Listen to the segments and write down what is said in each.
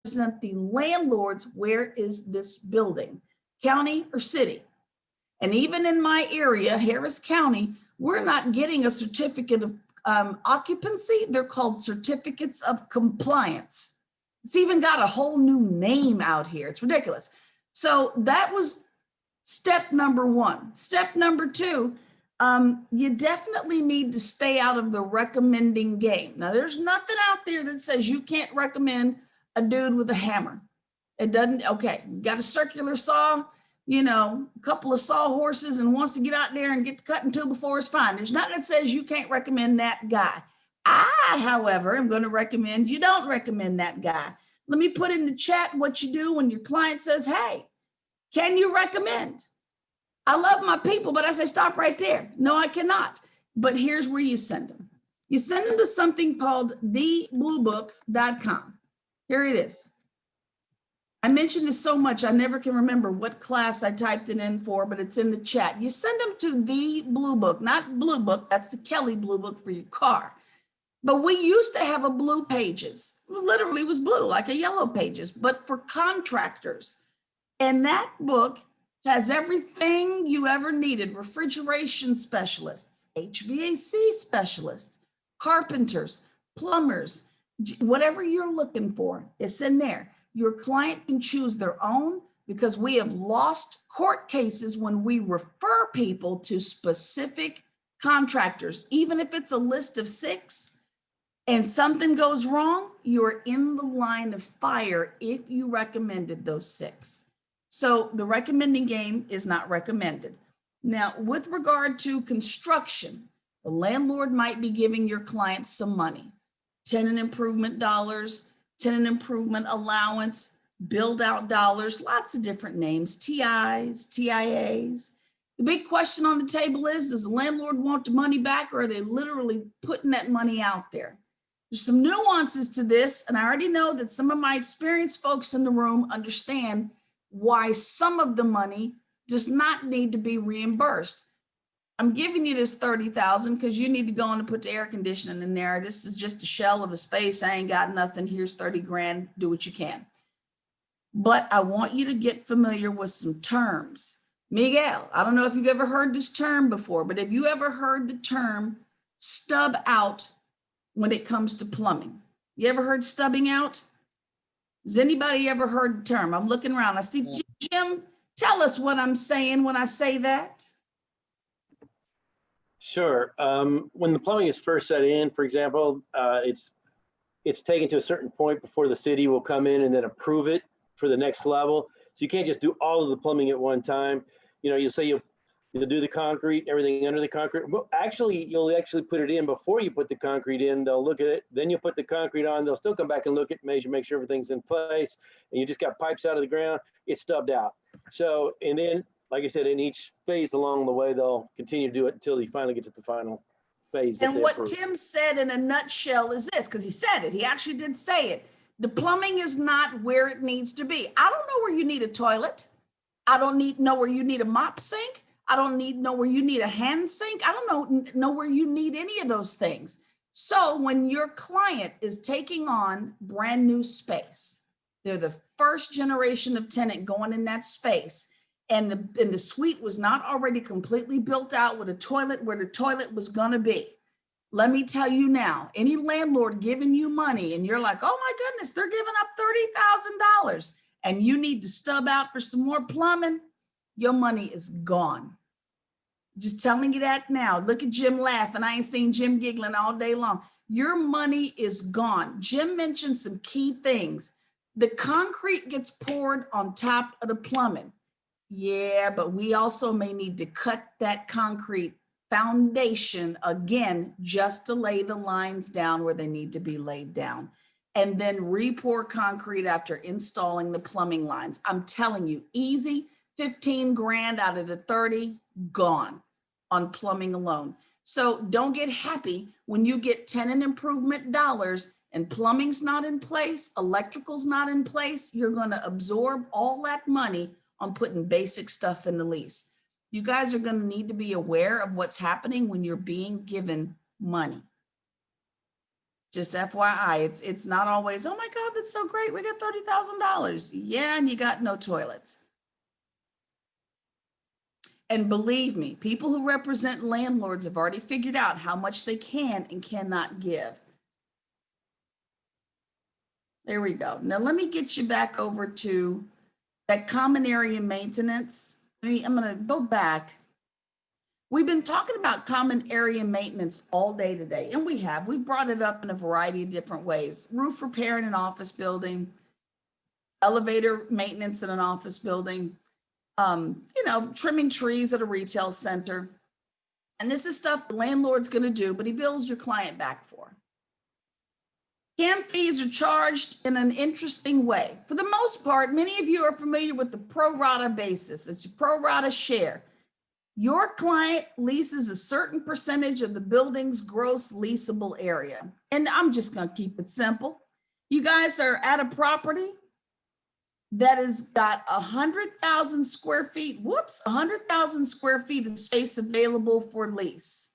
represent the landlords. Where is this building? County or city? And even in my area, Harris County, we're not getting a certificate of occupancy. They're called certificates of compliance. It's even got a whole new name out here. It's ridiculous. So that was step number one. Step number two, you definitely need to stay out of the recommending game. Now, there's nothing out there that says you can't recommend a dude with a hammer. It doesn't, okay, you got a circular saw, you know, a couple of sawhorses and wants to get out there and get the cutting tool before it's fine. There's nothing that says you can't recommend that guy. I, however, am going to recommend you don't recommend that guy. Let me put in the chat what you do when your client says, hey, can you recommend? I love my people, but I say, stop right there. No, I cannot. But here's where you send them. You send them to something called thebluebook.com. Here it is. I mentioned this so much, I never can remember what class I typed it in for, but it's in the chat. You send them to the Blue Book, not Blue Book. That's the Kelly Blue Book for your car. But we used to have a blue pages. It literally was blue, like a yellow pages, but for contractors. And that book has everything you ever needed: refrigeration specialists, HVAC specialists, carpenters, plumbers, whatever you're looking for, it's in there. Your client can choose their own, because we have lost court cases when we refer people to specific contractors. Even if it's a list of 6 and something goes wrong, you're in the line of fire if you recommended those 6. So the recommending game is not recommended. Now, with regard to construction, the landlord might be giving your client some money, tenant improvement dollars, tenant improvement allowance, build out dollars, lots of different names, TIs, TIAs. The big question on the table is, does the landlord want the money back, or are they literally putting that money out there? There's some nuances to this, and I already know that some of my experienced folks in the room understand why some of the money does not need to be reimbursed. I'm giving you this 30,000 because you need to go on and put the air conditioning in there. This is just a shell of a space. I ain't got nothing. Here's 30 grand. Do what you can. But I want you to get familiar with some terms. Miguel, I don't know if you've ever heard this term before, but have you ever heard the term stub out when it comes to plumbing? You ever heard stubbing out? Has anybody ever heard the term? I'm looking around. I see Jim. Tell us what I'm saying when I say that. Sure. When the plumbing is first set in, for example, it's taken to a certain point before the city will come in and then approve it for the next level. So you can't just do all of the plumbing at one time. You know, you'll say you'll do the concrete, everything under the concrete. But actually, you'll actually put it in before you put the concrete in. They'll look at it. Then you'll put the concrete on. They'll still come back and look at, measure, make sure everything's in place. And you just got pipes out of the ground. It's stubbed out. So, and then, like I said, in each phase along the way, they'll continue to do it until you finally get to the final phase. And what Tim said in a nutshell is this, because he said it, he actually did say it. The plumbing is not where it needs to be. I don't know where you need a toilet. I don't know where you need a mop sink. I don't know where you need a hand sink. I don't know where you need any of those things. So when your client is taking on brand new space, they're the first generation of tenant going in that space, and the suite was not already completely built out with a toilet where the toilet was going to be. Let me tell you now, any landlord giving you money and you're like, oh my goodness, they're giving up $30,000 and you need to stub out for some more plumbing, your money is gone. Just telling you that now. Look at Jim laughing. I ain't seen Jim giggling all day long. Your money is gone. Jim mentioned some key things. The concrete gets poured on top of the plumbing. Yeah, but we also may need to cut that concrete foundation again, just to lay the lines down where they need to be laid down, and then re-pour concrete after installing the plumbing lines. I'm telling you, easy, 15 grand out of the 30 gone on plumbing alone. So don't get happy when you get tenant improvement dollars and plumbing's not in place, electrical's not in place. You're going to absorb all that money on putting basic stuff in the lease. You guys are going to need to be aware of what's happening when you're being given money. Just FYI, it's not always, oh my God, that's so great. We got $30,000. Yeah, and you got no toilets. And believe me, people who represent landlords have already figured out how much they can and cannot give. There we go. Now let me get you back over to that common area maintenance. I'm going to go back. We've been talking about common area maintenance all day today, and we have. We brought it up in a variety of different ways. Roof repair in an office building, elevator maintenance in an office building, trimming trees at a retail center. And this is stuff the landlord's going to do, but he bills your client back for. CAM fees are charged in an interesting way. For the most part, many of you are familiar with the pro rata basis. It's a pro rata share. Your client leases a certain percentage of the building's gross leasable area. And I'm just going to keep it simple. You guys are at a property that has got 100,000 square feet, 100,000 square feet of space available for lease.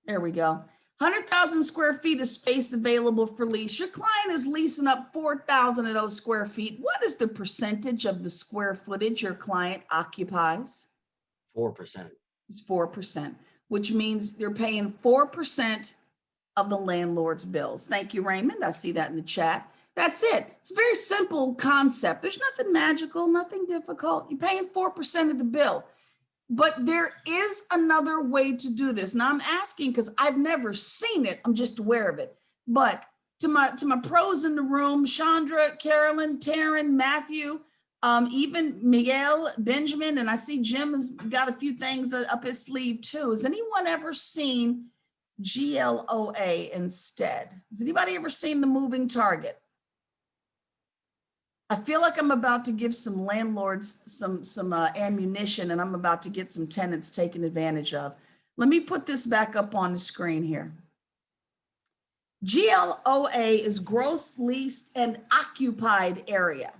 There we go. 100,000 square feet of space available for lease. Your client is leasing up 4,000 of those square feet. What is the percentage of the square footage your client occupies? 4%. It's 4%, which means you're paying 4% of the landlord's bills. Thank you, Raymond. I see that in the chat. That's it. It's a very simple concept. There's nothing magical, nothing difficult. You're paying 4% of the bill. But there is another way to do this. Now I'm asking because I've never seen it. I'm just aware of it. But to my pros in the room, Chandra, Carolyn, Taryn, Matthew, even Miguel, Benjamin, and I see Jim has got a few things up his sleeve too. Has anyone ever seen GLOA instead? Has anybody ever seen the moving target? I feel like I'm about to give some landlords some ammunition, and I'm about to get some tenants taken advantage of. Let me put this back up on the screen here. GLOA is gross leased and occupied area.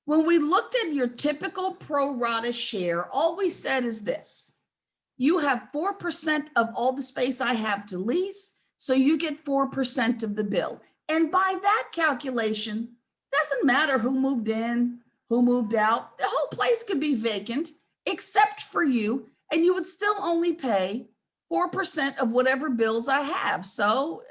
When we looked at your typical pro rata share, all we said is this: you have 4% of all the space I have to lease, so you get 4% of the bill. And by that calculation, doesn't matter who moved in, who moved out. The whole place could be vacant except for you, and you would still only pay 4% of whatever bills I have. So,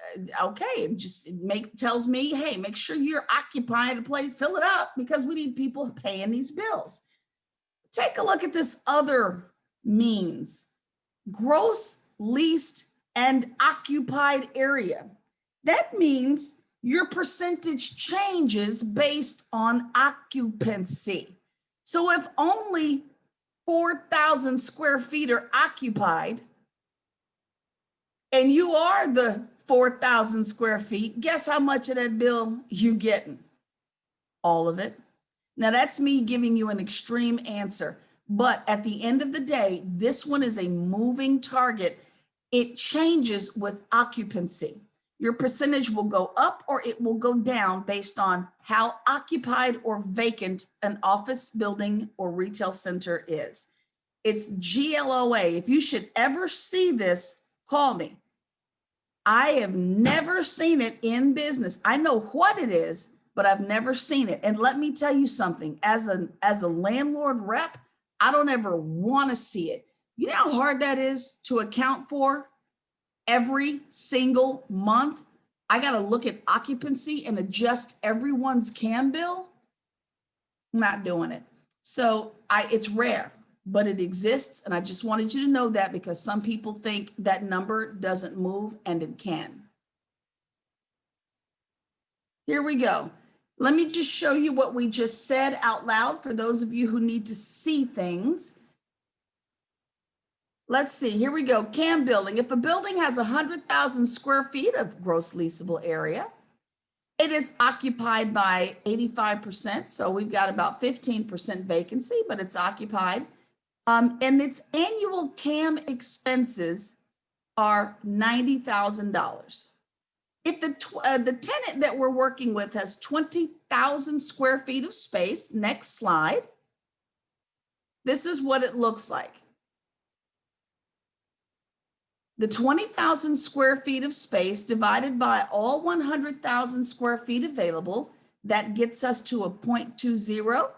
okay, it tells me, hey, make sure you're occupying a place, fill it up, because we need people paying these bills. Take a look at this other means: gross leased and occupied area. That means your percentage changes based on occupancy. So if only 4,000 square feet are occupied and you are the 4,000 square feet, guess how much of that bill you getting? All of it. Now that's me giving you an extreme answer, but at the end of the day, this one is a moving target. It changes with occupancy. Your percentage will go up or it will go down based on how occupied or vacant an office building or retail center is. It's GLOA. If you should ever see this, call me. I have never seen it in business. I know what it is, but I've never seen it. And let me tell you something, as a landlord rep, I don't ever want to see it. You know how hard that is to account for? Every single month, I got to look at occupancy and adjust everyone's CAM bill. I'm not doing it. So it's rare, but it exists. And I just wanted you to know that, because some people think that number doesn't move, and it can. Here we go. Let me just show you what we just said out loud for those of you who need to see things. Let's see, here we go. CAM building. If a building has 100,000 square feet of gross leasable area, it is occupied by 85%. So we've got about 15% vacancy, but it's occupied. And its annual CAM expenses are $90,000. If the tenant that we're working with has 20,000 square feet of space, next slide, this is what it looks like. The 20,000 square feet of space divided by all 100,000 square feet available, that gets us to a 0.20.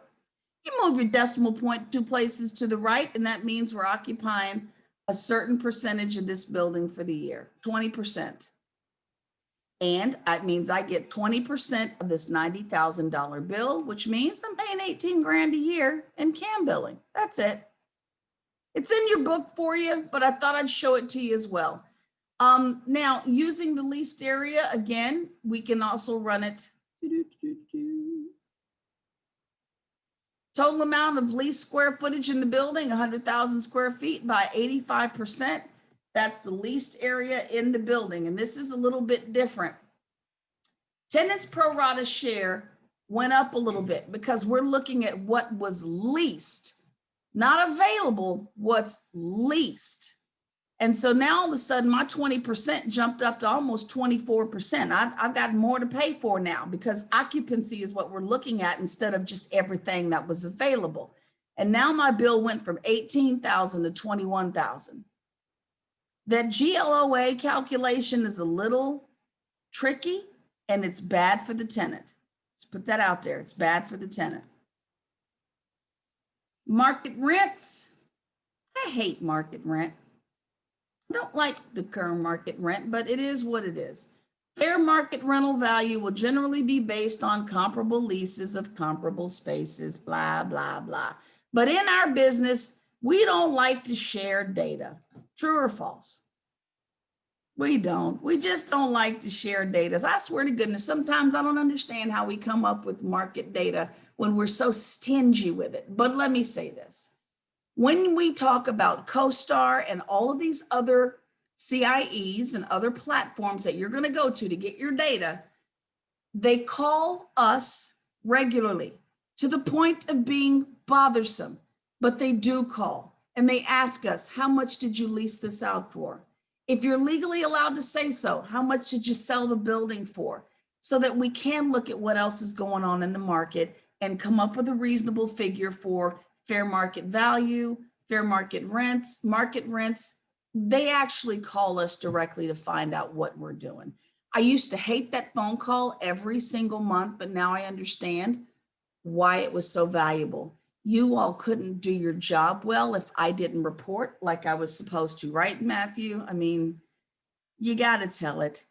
You move your decimal point 2 places to the right, and that means we're occupying a certain percentage of this building for the year, 20%. And that means I get 20% of this $90,000 bill, which means I'm paying 18 grand a year in CAM billing. That's it. It's in your book for you, but I thought I'd show it to you as well. Now, using the leased area, again, we can also run it. Total amount of leased square footage in the building, 100,000 square feet by 85%. That's the leased area in the building. And this is a little bit different. Tenants pro rata share went up a little bit because we're looking at what was leased, not available, what's leased. And so now all of a sudden my 20% jumped up to almost 24%. I've got more to pay for now because occupancy is what we're looking at instead of just everything that was available. And now my bill went from 18,000 to 21,000. That GLOA calculation is a little tricky and it's bad for the tenant. Let's put that out there. It's bad for the tenant. Market rents. I hate market rent. I don't like the current market rent, but it is what it is. Fair market rental value will generally be based on comparable leases of comparable spaces, blah, blah, blah. But in our business, we don't like to share data. True or false? We don't. We just don't like to share data. I swear to goodness, sometimes I don't understand how we come up with market data when we're so stingy with it. But let me say this. When we talk about CoStar and all of these other CIEs and other platforms that you're going to go to get your data, they call us regularly to the point of being bothersome, but they do call and they ask us, how much did you lease this out for? If you're legally allowed to say so, how much did you sell the building for? So that we can look at what else is going on in the market and come up with a reasonable figure for fair market value, fair market rents, market rents. They actually call us directly to find out what we're doing. I used to hate that phone call every single month, but now I understand why it was so valuable. You all couldn't do your job well if I didn't report like I was supposed to, right, Matthew? I mean, you got to tell it.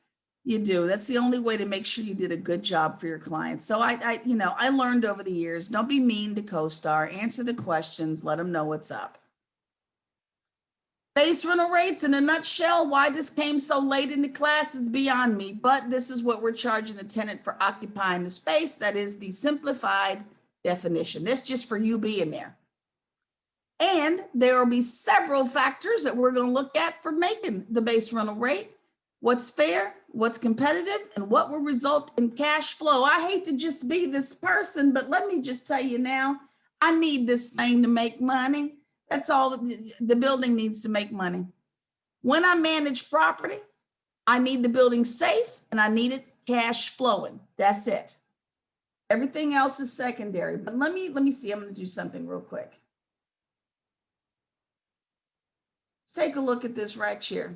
You do. That's the only way to make sure you did a good job for your clients. So I learned over the years, don't be mean to CoStar, answer the questions, let them know what's up. Base rental rates in a nutshell, why this came so late in the class is beyond me, but this is what we're charging the tenant for occupying the space. That is the simplified definition. That's just for you being there. And there will be several factors that we're going to look at for making the base rental rate. What's fair, what's competitive, and what will result in cash flow. I hate to just be this person, but let me just tell you now, I need this thing to make money. That's all. The building needs to make money. When I manage property, I need the building safe and I need it cash flowing. That's it. Everything else is secondary. But let me see. I'm going to do something real quick. Let's take a look at this right here.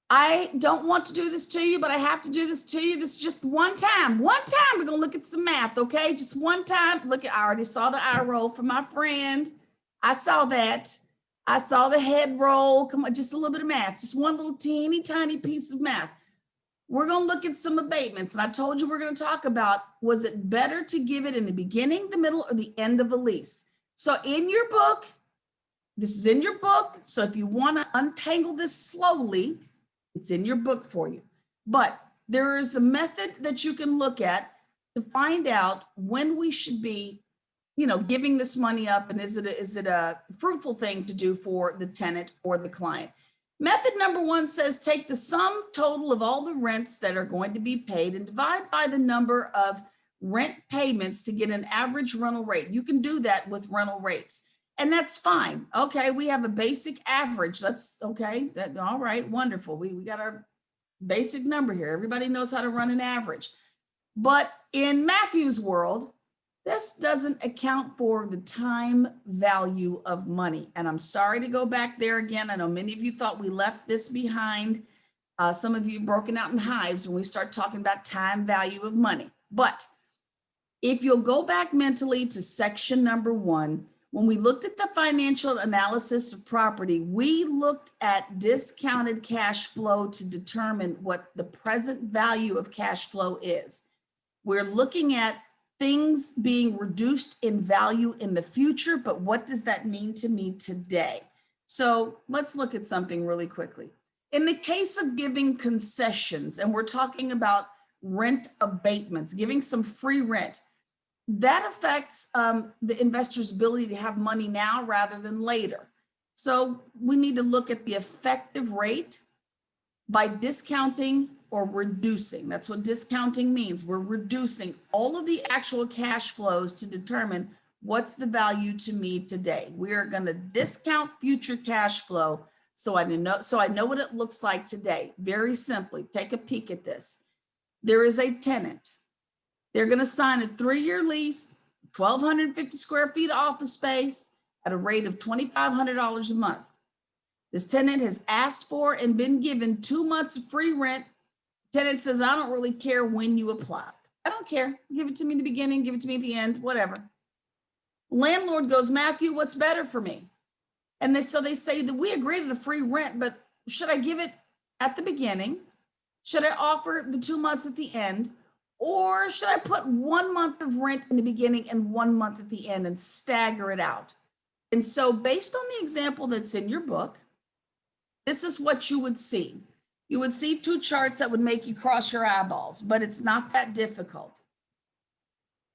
I don't want to do this to you, but I have to do this to you. This is just one time. One time we're going to look at some math, okay? Just one time. Look, I already saw the eye roll from my friend. I saw that. I saw the head roll. Come on, just a little bit of math. Just one little teeny tiny piece of math. We're going to look at some abatements. And I told you we're going to talk about, was it better to give it in the beginning, the middle, or the end of a lease? So in your book, this is in your book. So if you want to untangle this slowly, it's in your book for you. But there is a method that you can look at to find out when we should be, giving this money up, and is it a fruitful thing to do for the tenant or the client? Method number one says take the sum total of all the rents that are going to be paid and divide by the number of rent payments to get an average rental rate. You can do that with rental rates. And that's fine. Okay, we have a basic average. That's okay. All right, wonderful. We got our basic number here. Everybody knows how to run an average. But in Matthew's world, This doesn't account for the time value of money. And I'm sorry to go back there again. I know many of you thought we left this behind. Some of you broken out in hives when we start talking about time value of money. But if you'll go back mentally to section number 1, when we looked at the financial analysis of property, we looked at discounted cash flow to determine what the present value of cash flow is. We're looking at things being reduced in value in the future, but what does that mean to me today? So let's look at something really quickly. In the case of giving concessions, and we're talking about rent abatements, giving some free rent, that affects the investor's ability to have money now rather than later. So we need to look at the effective rate by discounting or reducing. That's what discounting means. We're reducing all of the actual cash flows to determine what's the value to me today. We are going to discount future cash flow so I know what it looks like today. Very simply, take a peek at this. There is a tenant. They're going to sign a 3-year lease, 1,250 square feet of office space at a rate of $2,500 a month. This tenant has asked for and been given 2 months of free rent. Tenant says, I don't really care when you apply. I don't care. Give it to me in the beginning, give it to me at the end, whatever. Landlord goes, Matthew, what's better for me? And so they say that we agree to the free rent, but should I give it at the beginning? Should I offer the 2 months at the end? Or should I put 1 month of rent in the beginning and 1 month at the end and stagger it out? And so based on the example that's in your book, this is what you would see. You would see 2 charts that would make you cross your eyeballs, but it's not that difficult.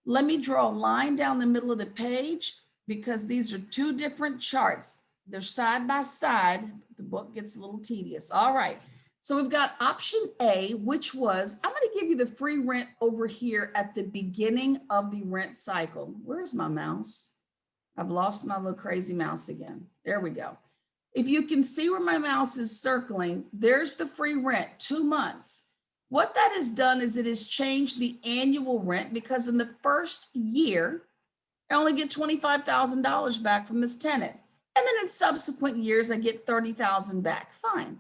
Let me draw a line down the middle of the page because these are 2 different charts. They're side by side. The book gets a little tedious. All right. So we've got option A, which was, I'm going to give you the free rent over here at the beginning of the rent cycle. Where's my mouse? I've lost my little crazy mouse again. There we go. If you can see where my mouse is circling, there's the free rent, 2 months. What that has done is it has changed the annual rent because in the first year, I only get $25,000 back from this tenant. And then in subsequent years, I get $30,000 back. Fine.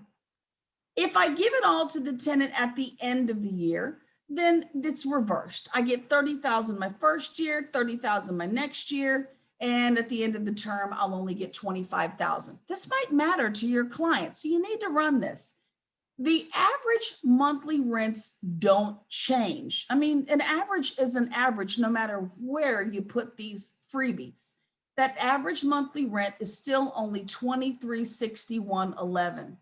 If I give it all to the tenant at the end of the year, then it's reversed. I get $30,000 my first year, $30,000 my next year, and at the end of the term, I'll only get $25,000. This might matter to your client, so you need to run this. The average monthly rents don't change. I mean, an average is an average no matter where you put these freebies. That average monthly rent is still only $23.61.11.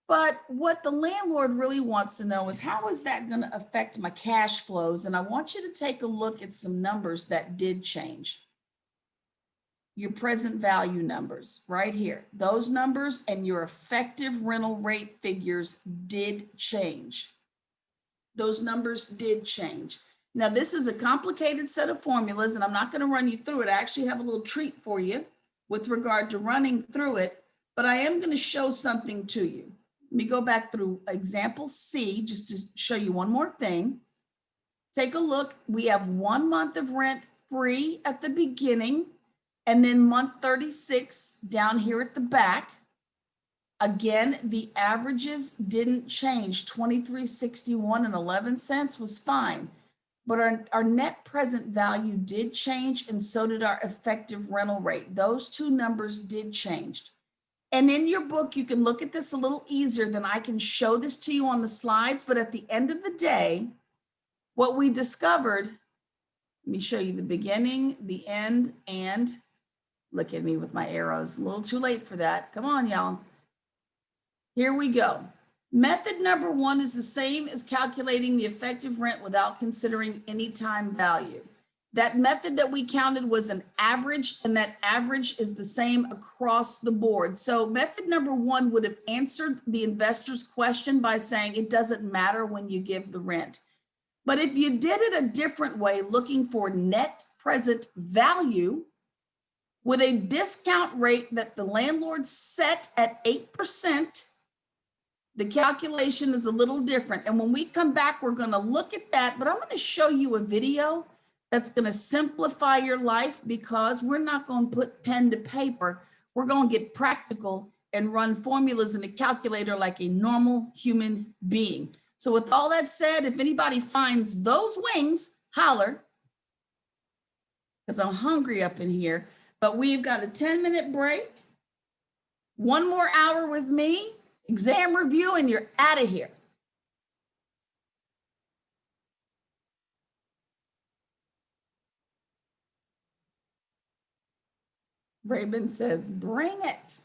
But what the landlord really wants to know is how is that going to affect my cash flows? And I want you to take a look at some numbers that did change. Your present value numbers right here. Those numbers and your effective rental rate figures did change. Those numbers did change. Now, this is a complicated set of formulas, and I'm not going to run you through it. I actually have a little treat for you with regard to running through it, but I am going to show something to you. Let me go back through example C just to show you one more thing. Take a look. We have 1 month of rent free at the beginning, and then month 36 down here at the back. Again, the averages didn't change. $23.61.11 was fine. But our net present value did change, and so did our effective rental rate. Those 2 numbers did change. And in your book, you can look at this a little easier than I can show this to you on the slides. But at the end of the day, what we discovered, let me show you the beginning, the end, and look at me with my arrows. A little too late for that. Come on, y'all. Here we go. Method number 1 is the same as calculating the effective rent without considering any time value. That method that we counted was an average, and that average is the same across the board. So method number 1 would have answered the investor's question by saying it doesn't matter when you give the rent. But if you did it a different way, looking for net present value with a discount rate that the landlord set at 8%, the calculation is a little different. And when we come back, we're going to look at that, but I'm going to show you a video that's going to simplify your life, because we're not going to put pen to paper. We're going to get practical and run formulas in a calculator like a normal human being. So with all that said, if anybody finds those wings, holler, because I'm hungry up in here. But we've got a 10-minute break, one more hour with me, exam review, and you're out of here. Raymond says, bring it.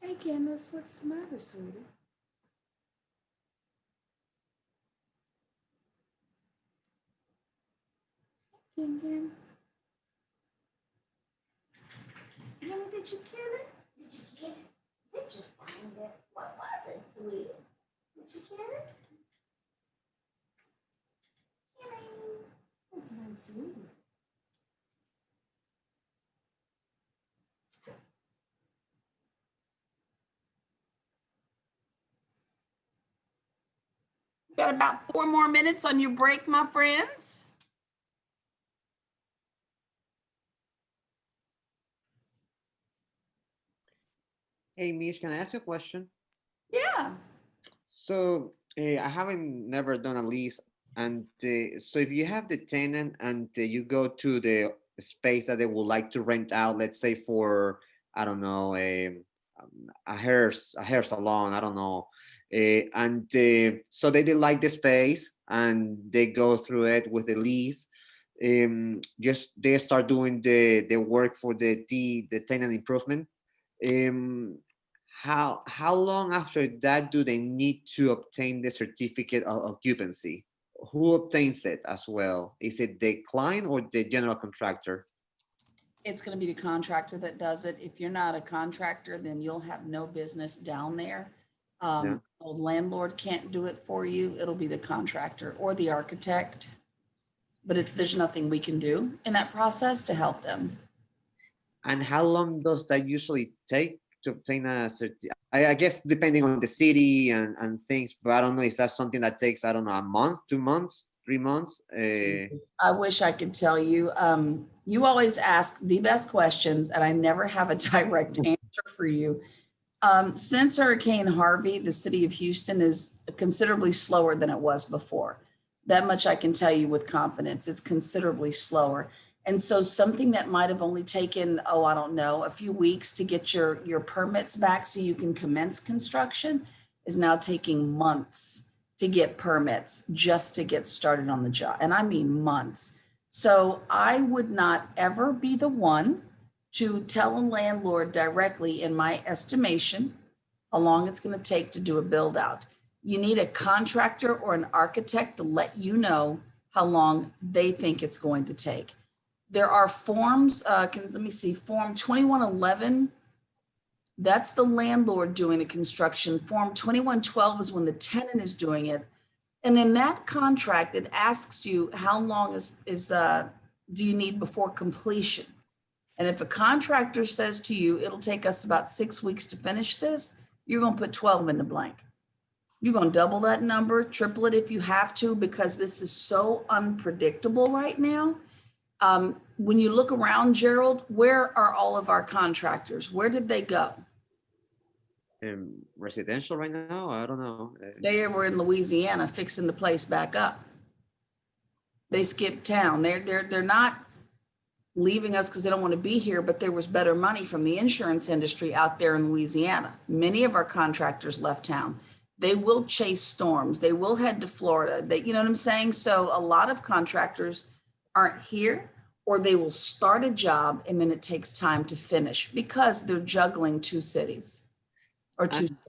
Hey, Candace, what's the matter, sweetie? Ken, Kenny, did you kill it? Did you get it? Did you find it? What was it, sweetie? Did you get it? Kenny, that's my sweetie. Got about 4 more minutes on your break, my friends. Hey, Mish, can I ask you a question? Yeah. So, I haven't never done a lease, and so if you have the tenant and you go to the space that they would like to rent out, let's say for, I don't know, a hair salon, I don't know, and so they did like the space and they go through it with the lease. Just they start doing the work for the tenant improvement. Um, how long after that do they need to obtain the certificate of occupancy? Who obtains it as well? Is it the client or the general contractor? It's going to be the contractor that does it. If you're not a contractor, then you'll have no business down there. Yeah. The landlord can't do it for you. It'll be the contractor or the architect. But there's nothing we can do in that process to help them. And how long does that usually take to obtain a I guess depending on the city and things, but I don't know, is that something that takes, I don't know, a month, 2 months, 3 months? I wish I could tell you. You always ask the best questions, and I never have a direct answer for you. Since Hurricane Harvey, the city of Houston is considerably slower than it was before. That much I can tell you with confidence. It's considerably slower. And so something that might have only taken, oh, I don't know, a few weeks to get your permits back so you can commence construction is now taking months to get permits just to get started on the job. And I mean months. So I would not ever be the one to tell a landlord directly, in my estimation, how long it's going to take to do a build out. You need a contractor or an architect to let you know how long they think it's going to take. There are forms, let me see, Form 2111, that's the landlord doing the construction. Form 2112 is when the tenant is doing it. And in that contract, it asks you how long do you need before completion? And if a contractor says to you, it'll take us about 6 weeks to finish this, you're going to put 12 in the blank. You're going to double that number, triple it if you have to, because this is so unpredictable right now. When you look around, Gerald, where are all of our contractors? Where did they go? Residential right now? I don't know. They were in Louisiana fixing the place back up. They skipped town. They're not leaving us because they don't want to be here, but there was better money from the insurance industry out there in Louisiana. Many of our contractors left town. They will chase storms. They will head to Florida. You know what I'm saying? So a lot of contractors aren't here, or they will start a job and then it takes time to finish because they're juggling 2 cities or 2 states.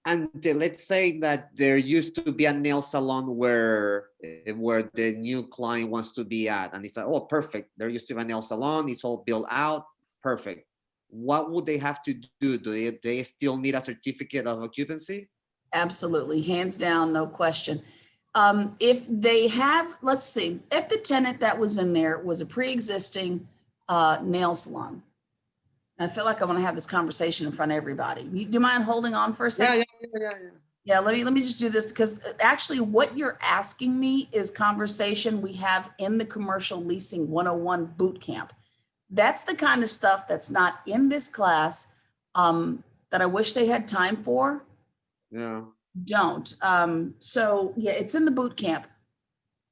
And let's say that there used to be a nail salon where the new client wants to be at, and it's like, oh, perfect. There used to be a nail salon. It's all built out. Perfect. What would they have to do? Do they still need a certificate of occupancy? Absolutely, hands down, no question. If they have, let's see, if the tenant that was in there was a pre-existing nail salon, I feel like I want to have this conversation in front of everybody. Do you mind holding on for a second? Yeah. Yeah, let me just do this, because actually what you're asking me is conversation we have in the commercial leasing 101 boot camp. That's the kind of stuff that's not in this class, that I wish they had time for. Yeah. Don't. So yeah, it's in the boot camp.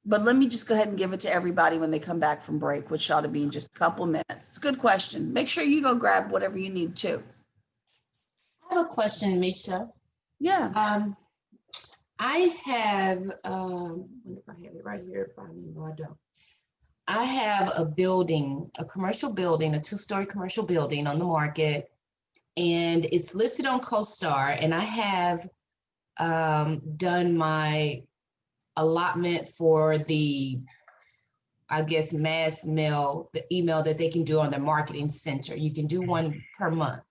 But let me just go ahead and give it to everybody when they come back from break, which ought to be in just a couple minutes. It's a good question. Make sure you go grab whatever you need too. I have a question, Misha. Yeah. I have, wonder if I have it right here by me. No, I don't. I have a building, a commercial building, a 2-story commercial building on the market. and it's listed on CoStar, and I have done my allotment for the, I guess, mass mail, the email that they can do on the marketing center. You can do one per month.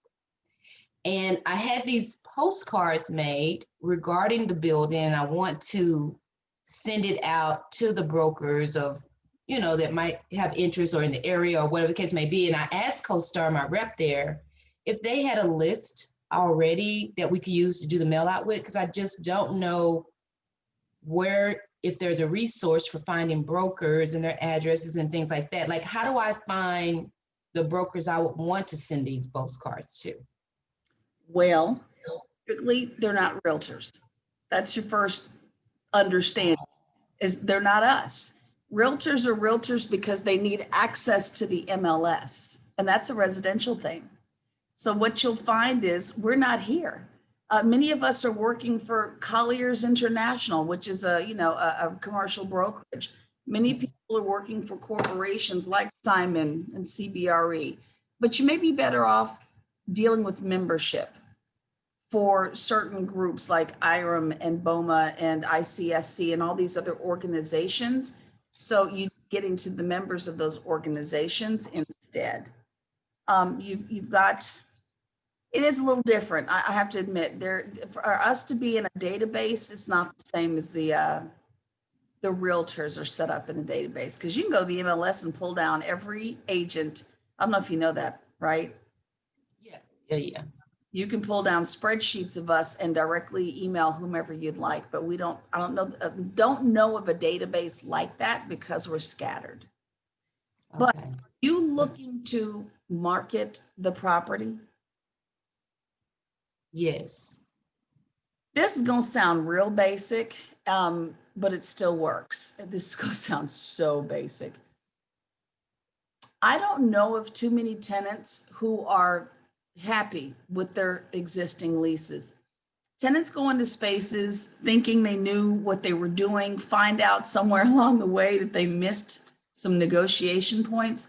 And I had these postcards made regarding the building. I want to send it out to the brokers of, you know, that might have interest or in the area or whatever the case may be. And I asked CoStar, my rep there, if they had a list already that we could use to do the mail out with, because I just don't know where, if there's a resource for finding brokers and their addresses and things like that. Like, how do I find the brokers I would want to send these postcards to? Well, typically, they're not realtors. That's your first understanding, is they're not us. Realtors are realtors because they need access to the MLS, and that's a residential thing. So what you'll find is we're not here. Many of us are working for Colliers International, which is a commercial brokerage. Many people are working for corporations like Simon and CBRE, but you may be better off dealing with membership for certain groups like IREM and BOMA and ICSC and all these other organizations. So you get into the members of those organizations instead. You've got, it is a little different. I have to admit, for us to be in a database, it's not the same as the realtors are set up in a database, because you can go to the MLS and pull down every agent. I don't know if you know that, right? Yeah. You can pull down spreadsheets of us and directly email whomever you'd like, but I don't know of a database like that because we're scattered. But Okay. you looking to market the property? Yes. This is gonna sound real basic, but it still works. This is gonna sound so basic. I don't know of too many tenants who are happy with their existing leases. Tenants go into spaces thinking they knew what they were doing, find out somewhere along the way that they missed some negotiation points.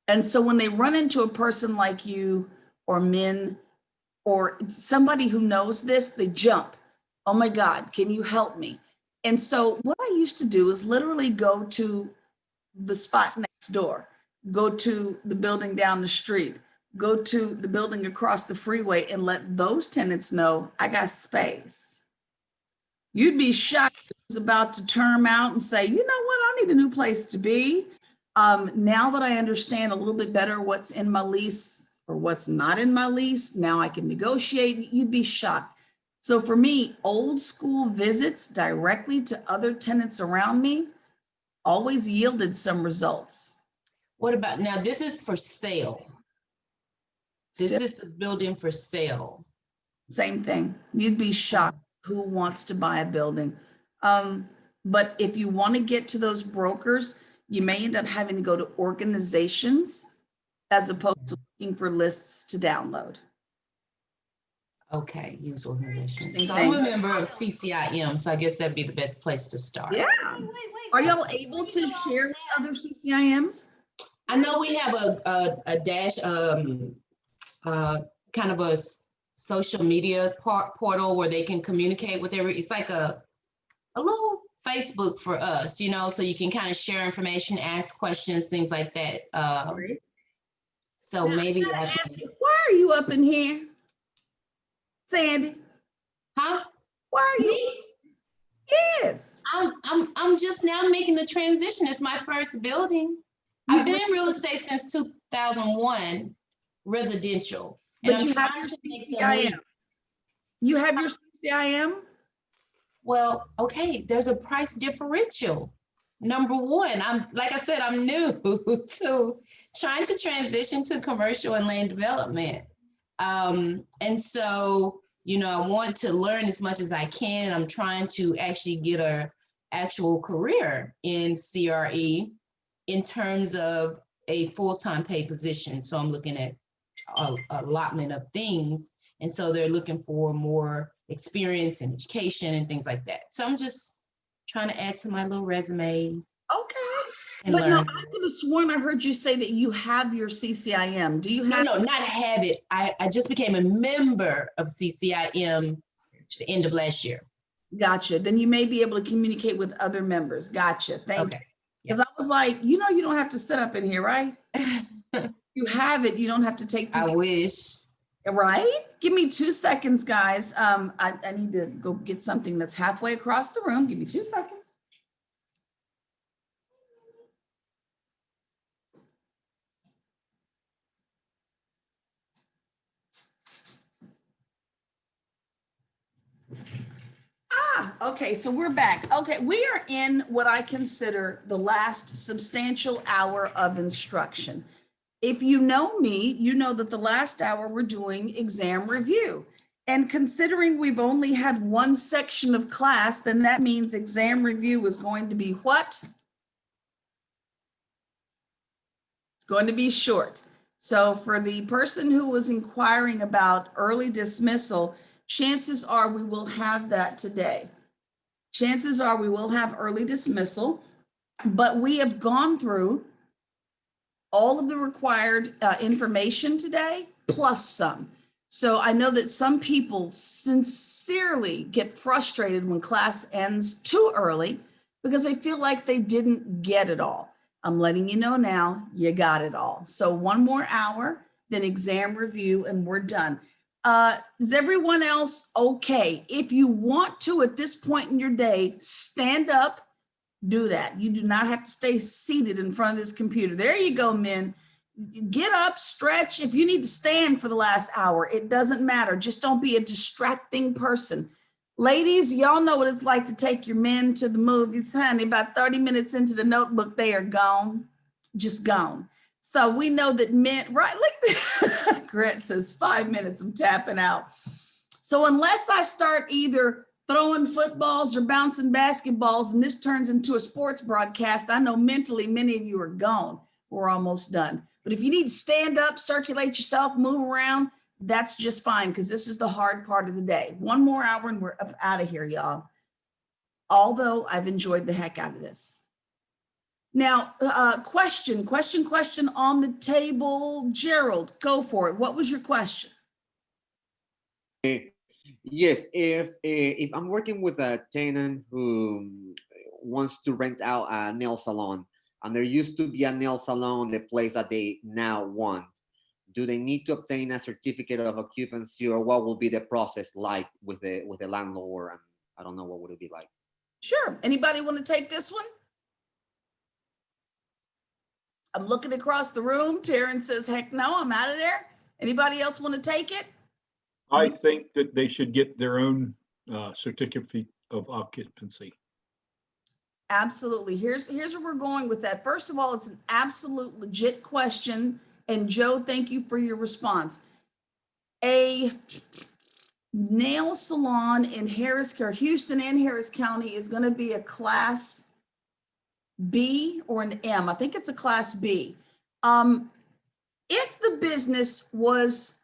And so when they run into a person like you or Min or somebody who knows this, they jump. Oh my God, can you help me? And so what I used to do is literally go to the spot next door, go to the building down the street, go to the building across the freeway and let those tenants know I got space. You'd be shocked if it was about to term out and say, you know what, I need a new place to be. Now that I understand a little bit better what's in my lease or what's not in my lease, now I can negotiate. You'd be shocked. So for me, old school visits directly to other tenants around me always yielded some results. What about now? This is for sale. This is the building for sale. Same thing. You'd be shocked who wants to buy a building. But if you want to get to those brokers, you may end up having to go to organizations as opposed to looking for lists to download. Okay, use organization. Same So thing. I'm a member of CCIM, so I guess that'd be the best place to start. Yeah. Are y'all able to share with other CCIMs? I know we have a dash, kind of a social media portal where they can communicate with it's like a little Facebook for us, you know, so you can kind of share information, ask questions, things like that. Right. So Now, maybe I I ask can. you, why are you up in here? Sandy, Huh? why are you? Me? Yes. I'm just now making the transition. It's my first building. I've been in real estate since 2001, residential. And But I'm you have trying your to make the CCIM. leap. You have your CCIM? Well, okay, there's a price differential. Number one, like I said, I'm new to trying to transition to commercial and land development. And so, you know, I want to learn as much as I can. I'm trying to actually get a actual career in CRE in terms of a full-time paid position. So I'm looking at a allotment of things. And so they're looking for more experience and education and things like that. So I'm just trying to add to my little resume. Okay. and But no, I learn. could have sworn I heard you say that you have your CCIM. Do you No, have? no, not have it. I just became a member of CCIM the end of last year. Gotcha. Then you may be able to communicate with other members. Gotcha. Thank you. Okay. Because I was like, you know, you don't have to sit up in here, right? You have it. You don't have to take I these. wish. Right? Give me 2 seconds, guys. I need to go get something that's halfway across the room. Give me 2 seconds. Okay, so we're back. Okay, we are in what I consider the last substantial hour of instruction. If you know me, you know that the last hour we're doing exam review. And considering we've only had one section of class, then that means exam review is going to be what? It's going to be short. So for the person who was inquiring about early dismissal, chances are we will have that today. Chances are we will have early dismissal, but we have gone through all of the required information today, plus some. So I know that some people sincerely get frustrated when class ends too early because they feel like they didn't get it all. I'm letting you know now, you got it all. So one more hour, then exam review, and we're done. Is everyone else okay? If you want to, at this point in your day, stand up, do that. You do not have to stay seated in front of this computer. There you go, men. Get up, stretch. If you need to stand for the last hour, it doesn't matter. Just don't be a distracting person. Ladies, y'all know what it's like to take your men to the movies, honey. About 30 minutes into the Notebook, they are gone, just gone. So we know that men, right? Like Grant says, 5 minutes, I'm tapping out. So unless I start either throwing footballs or bouncing basketballs and this turns into a sports broadcast, I know mentally many of you are gone. We're almost done. But if you need to stand up, circulate yourself, move around, that's just fine because this is the hard part of the day. One more hour and we're up out of here, y'all. Although I've enjoyed the heck out of this. Now, question on the table. Gerald, go for it. What was your question? Yes, if I'm working with a tenant who wants to rent out a nail salon, and there used to be a nail salon, the place that they now want, do they need to obtain a certificate of occupancy, or what will be the process like with the landlord? And I don't know, what would it be like? Sure. Anybody want to take this one? I'm looking across the room. Taryn says, heck no, I'm out of there. Anybody else want to take it? I think that they should get their own certificate of occupancy. Absolutely. Here's where we're going with that. First of all, it's an absolute legit question. And Joe, thank you for your response. A nail salon in Houston and Harris County is going to be a class B or an M. I think it's a class B. If the business was,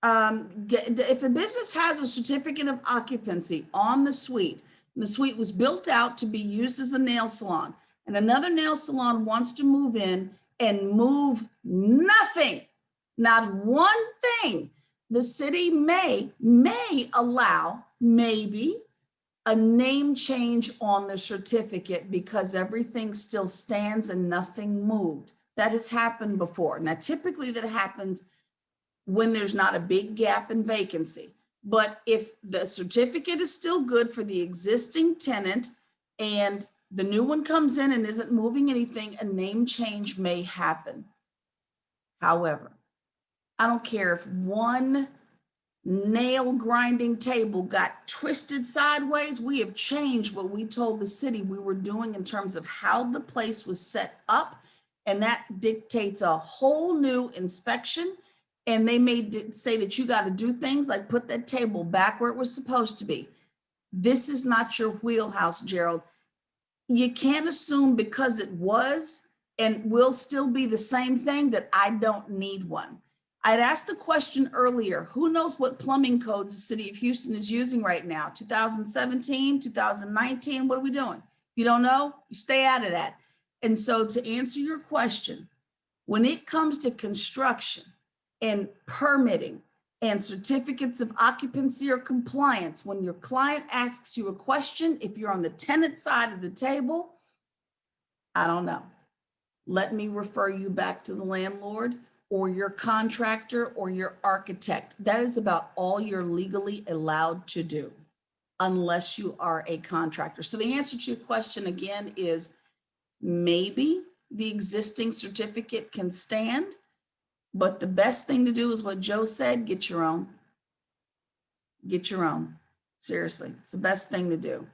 if the business has a certificate of occupancy on the suite, and the suite was built out to be used as a nail salon, and another nail salon wants to move in and move nothing, not one thing, the city may allow maybe a name change on the certificate because everything still stands and nothing moved. That has happened before. Now, typically that happens when there's not a big gap in vacancy. But if the certificate is still good for the existing tenant and the new one comes in and isn't moving anything, a name change may happen. However, I don't care if one nail grinding table got twisted sideways. We have changed what we told the city we were doing in terms of how the place was set up. And that dictates a whole new inspection. And they may say that you got to do things like put that table back where it was supposed to be. This is not your wheelhouse, Gerald. You can't assume because it was and will still be the same thing that I don't need one. I'd asked the question earlier, who knows what plumbing codes the city of Houston is using right now? 2017, 2019, what are we doing? If you don't know, you stay out of that. And so to answer your question, when it comes to construction and permitting and certificates of occupancy or compliance, when your client asks you a question, if you're on the tenant side of the table, I don't know. Let me refer you back to the landlord or your contractor or your architect. That is about all you're legally allowed to do, unless you are a contractor. So the answer to your question again is maybe the existing certificate can stand, but the best thing to do is what Joe said, get your own. Get your own. Seriously, it's the best thing to do.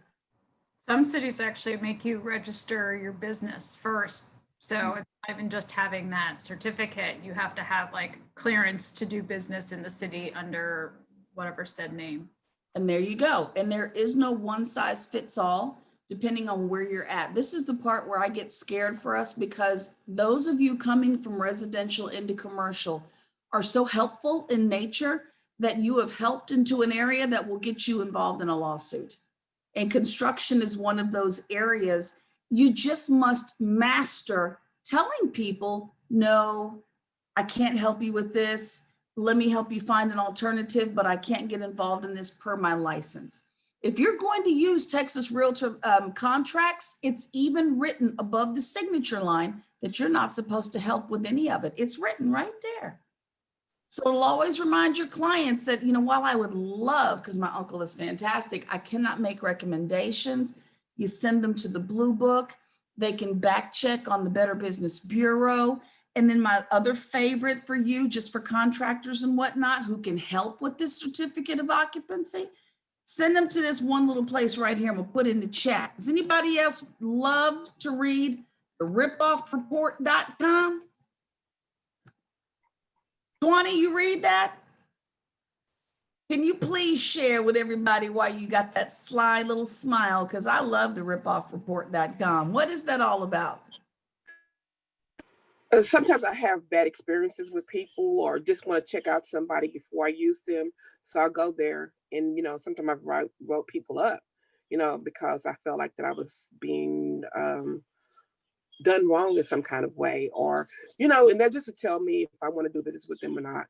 Some cities actually make you register your business first. So it's not even just having that certificate. You have to have like clearance to do business in the city under whatever said name. And there you go. And there is no one size fits all, depending on where you're at. This is the part where I get scared for us, because those of you coming from residential into commercial are so helpful in nature that you have helped into an area that will get you involved in a lawsuit. And construction is one of those areas. You just must master telling people, no, I can't help you with this. Let me help you find an alternative, but I can't get involved in this per my license. If you're going to use Texas Realtor contracts, it's even written above the signature line that you're not supposed to help with any of it. It's written right there. So it'll always remind your clients that, you know, while I would love, because my uncle is fantastic, I cannot make recommendations. You send them to the Blue Book. They can back check on the Better Business Bureau. And then my other favorite for you, just for contractors and whatnot, who can help with this certificate of occupancy, send them to this one little place right here. I'm gonna put in the chat. Does anybody else love to read the ripoffreport.com? 20, you read that? Can you please share with everybody why you got that sly little smile? Because I love the ripoffreport.com. What is that all about? Sometimes I have bad experiences with people, or just want to check out somebody before I use them. So I'll go there, and sometimes I wrote people up, because I felt like that I was being done wrong in some kind of way, or and they're just to tell me if I want to do business with them or not.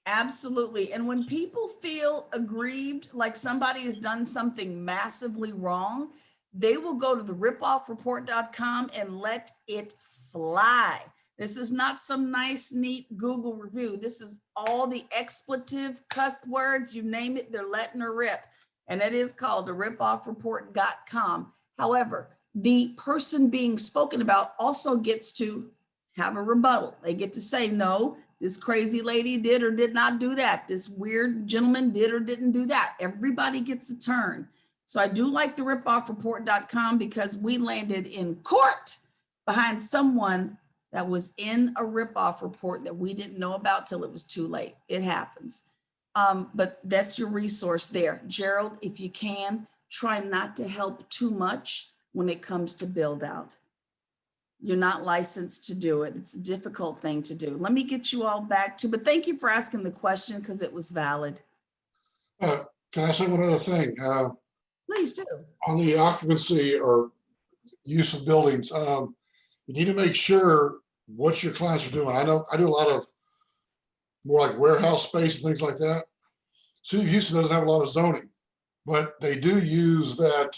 Absolutely. And when people feel aggrieved, like somebody has done something massively wrong, they will go to the ripoffreport.com and let it fly. This is not some nice, neat Google review. This is all the expletive cuss words, you name it, they're letting her rip. And it is called the ripoffreport.com. However, the person being spoken about also gets to have a rebuttal. They get to say, no, this crazy lady did or did not do that. This weird gentleman did or didn't do that. Everybody gets a turn. So I do like the ripoffreport.com, because we landed in court behind someone that was in a ripoff report that we didn't know about till it was too late. It happens. But that's your resource there. Gerald, if you can, try not to help too much when it comes to build out. You're not licensed to do it. It's a difficult thing to do. Let me get you all back to, but thank you for asking the question, because it was valid. Can I say one other thing? Please do. On the occupancy or use of buildings, you need to make sure what your clients are doing. I know I do a lot of more like warehouse space and things like that. City of Houston doesn't have a lot of zoning, but they do use that,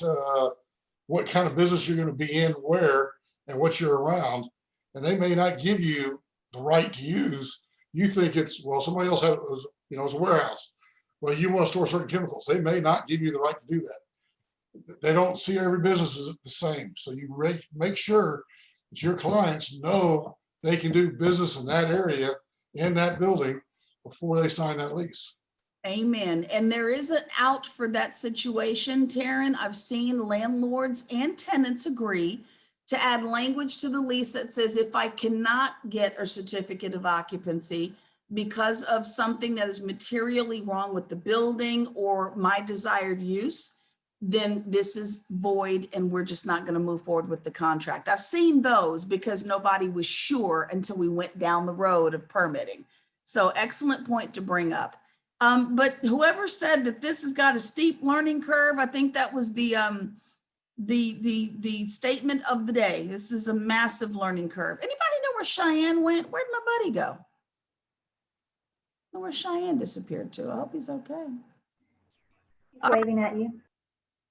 what kind of business you're going to be in, where, and what you're around. And they may not give you the right to use. You think it's, well, somebody else had it was, it's a warehouse. Well, you want to store certain chemicals. They may not give you the right to do that. They don't see every business as the same. So you make sure that your clients know they can do business in that area, in that building, before they sign that lease. Amen. And there is an out for that situation, Taryn. I've seen landlords and tenants agree to add language to the lease that says, if I cannot get a certificate of occupancy because of something that is materially wrong with the building or my desired use, then this is void and we're just not going to move forward with the contract. I've seen those because nobody was sure until we went down the road of permitting. So excellent point to bring up. But whoever said that this has got a steep learning curve, I think that was the the statement of the day. This is a massive learning curve. Anybody know where Cheyenne went? Where'd my buddy go? Know where Cheyenne disappeared to? I hope he's okay. Waving at you.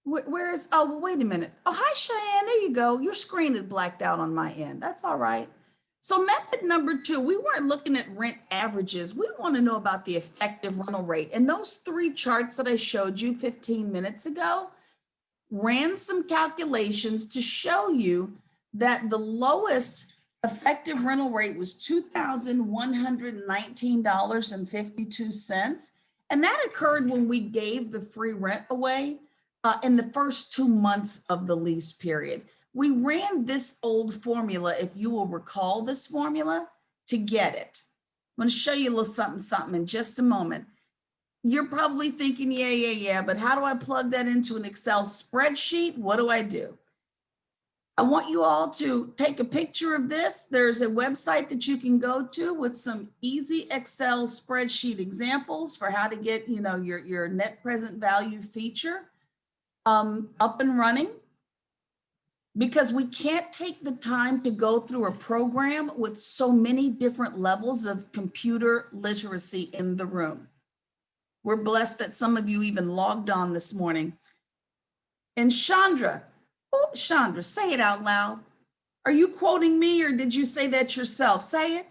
Where is, oh, well, wait a minute. Oh, hi, Cheyenne. There you go. Your screen had blacked out on my end. That's all right. So method number 2, we weren't looking at rent averages. We want to know about the effective rental rate. And those 3 charts that I showed you 15 minutes ago ran some calculations to show you that the lowest effective rental rate was $2,119.52. And that occurred when we gave the free rent away in the first 2 months of the lease period. We ran this old formula, if you will recall this formula, to get it. I'm going to show you a little something in just a moment. You're probably thinking, yeah, but how do I plug that into an Excel spreadsheet? What do I do? I want you all to take a picture of this. There's a website that you can go to with some easy Excel spreadsheet examples for how to get, your net present value feature up and running. Because we can't take the time to go through a program with so many different levels of computer literacy in the room. We're blessed that some of you even logged on this morning. And Chandra, say it out loud. Are you quoting me or did you say that yourself? Say it.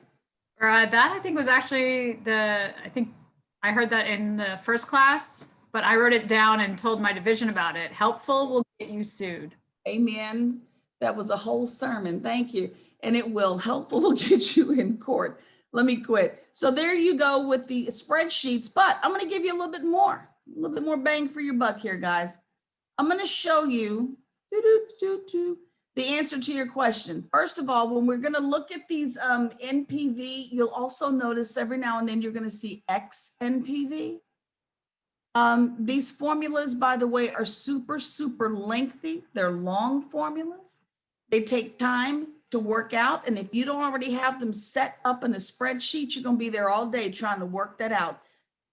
That I think was actually I think I heard that in the first class, but I wrote it down and told my division about it. Helpful will get you sued. Amen. That was a whole sermon. Thank you. And it will helpful will get you in court. Let me quit. So there you go with the spreadsheets, but I'm going to give you a little bit more bang for your buck here, guys. I'm going to show you the answer to your question. First of all, when we're going to look at these NPV, you'll also notice every now and then you're going to see X NPV. These formulas, by the way, are super lengthy. They're long formulas. They take time to work out. And if you don't already have them set up in a spreadsheet, you're going to be there all day trying to work that out.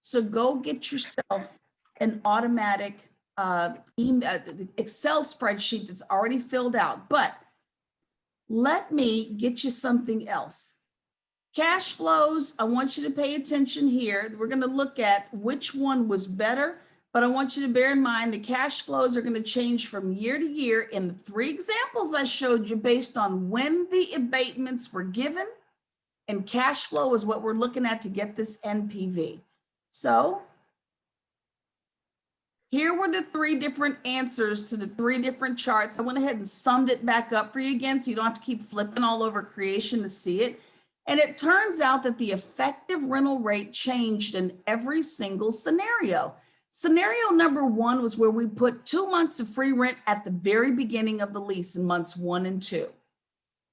So go get yourself an automatic Excel spreadsheet that's already filled out. But let me get you something else. Cash flows, I want you to pay attention here. We're going to look at which one was better, but I want you to bear in mind the cash flows are going to change from year to year in the 3 examples I showed you based on when the abatements were given, and cash flow is what we're looking at to get this NPV. So here were the 3 different answers to the 3 different charts. I went ahead and summed it back up for you again, so you don't have to keep flipping all over creation to see it. And it turns out that the effective rental rate changed in every single scenario. Scenario number 1 was where we put 2 months of free rent at the very beginning of the lease in months 1 and 2.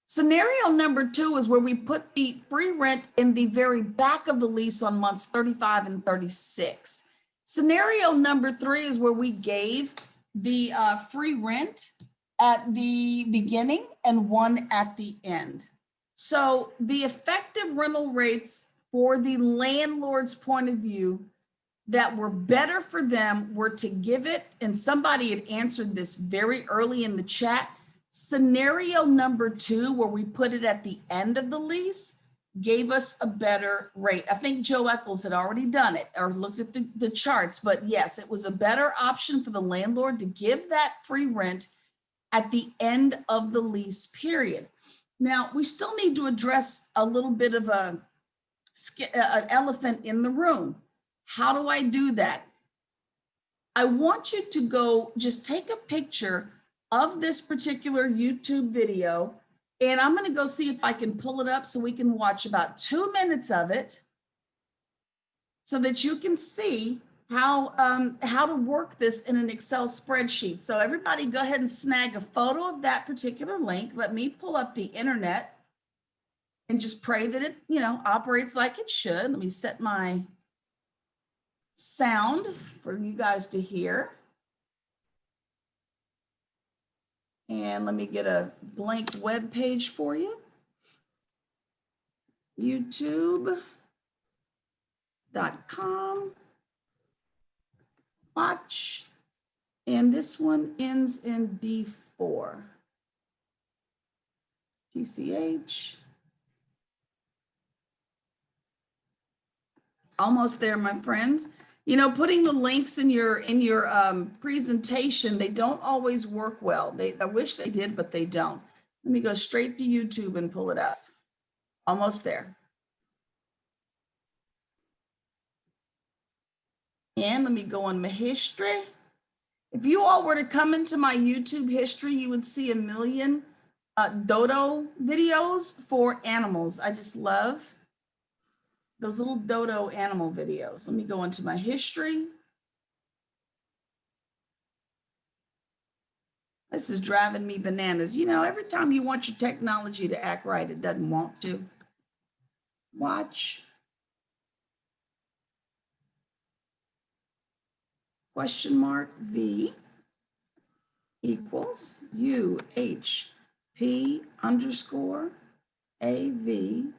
Scenario number 2 is where we put the free rent in the very back of the lease on months 35 and 36. Scenario number 3 is where we gave the free rent at the beginning and 1 at the end. So the effective rental rates for the landlord's point of view that were better for them were to give it, and somebody had answered this very early in the chat, scenario number 2, where we put it at the end of the lease, gave us a better rate. I think Joe Eccles had already done it or looked at the charts, but yes, it was a better option for the landlord to give that free rent at the end of the lease period. Now, we still need to address a little bit of an elephant in the room. How do I do that? I want you to go just take a picture of this particular YouTube video, and I'm going to go see if I can pull it up so we can watch about 2 minutes of it so that you can see how to work this in an Excel spreadsheet. So everybody go ahead and snag a photo of that particular link. Let me pull up the internet and just pray that it, operates like it should. Let me set my sound for you guys to hear. And let me get a blank web page for you. YouTube.com. Watch And this one ends in D4. TCH. Almost there, my friends. You know, putting the links in your presentation, they don't always work well. I wish they did, but they don't. Let me go straight to YouTube and pull it up. Almost there. And let me go in my history. If you all were to come into my YouTube history, you would see a million dodo videos for animals. I just love those little dodo animal videos. Let me go into my history. This is driving me bananas. You know, every time you want your technology to act right, it doesn't want to. Watch. Question mark V equals UHP underscore AVF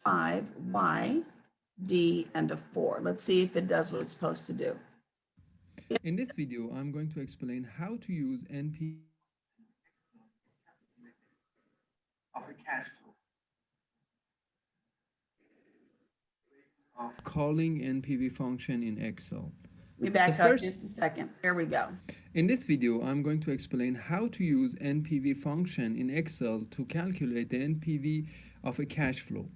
5Y D and a 4. Let's see if it does what it's supposed to do. In this video, I'm going to explain how to use NP of a cash flow of calling NPV function in Excel. Let me back up just a second. There we go. In this video, I'm going to explain how to use NPV function in Excel to calculate the NPV of a cash flow.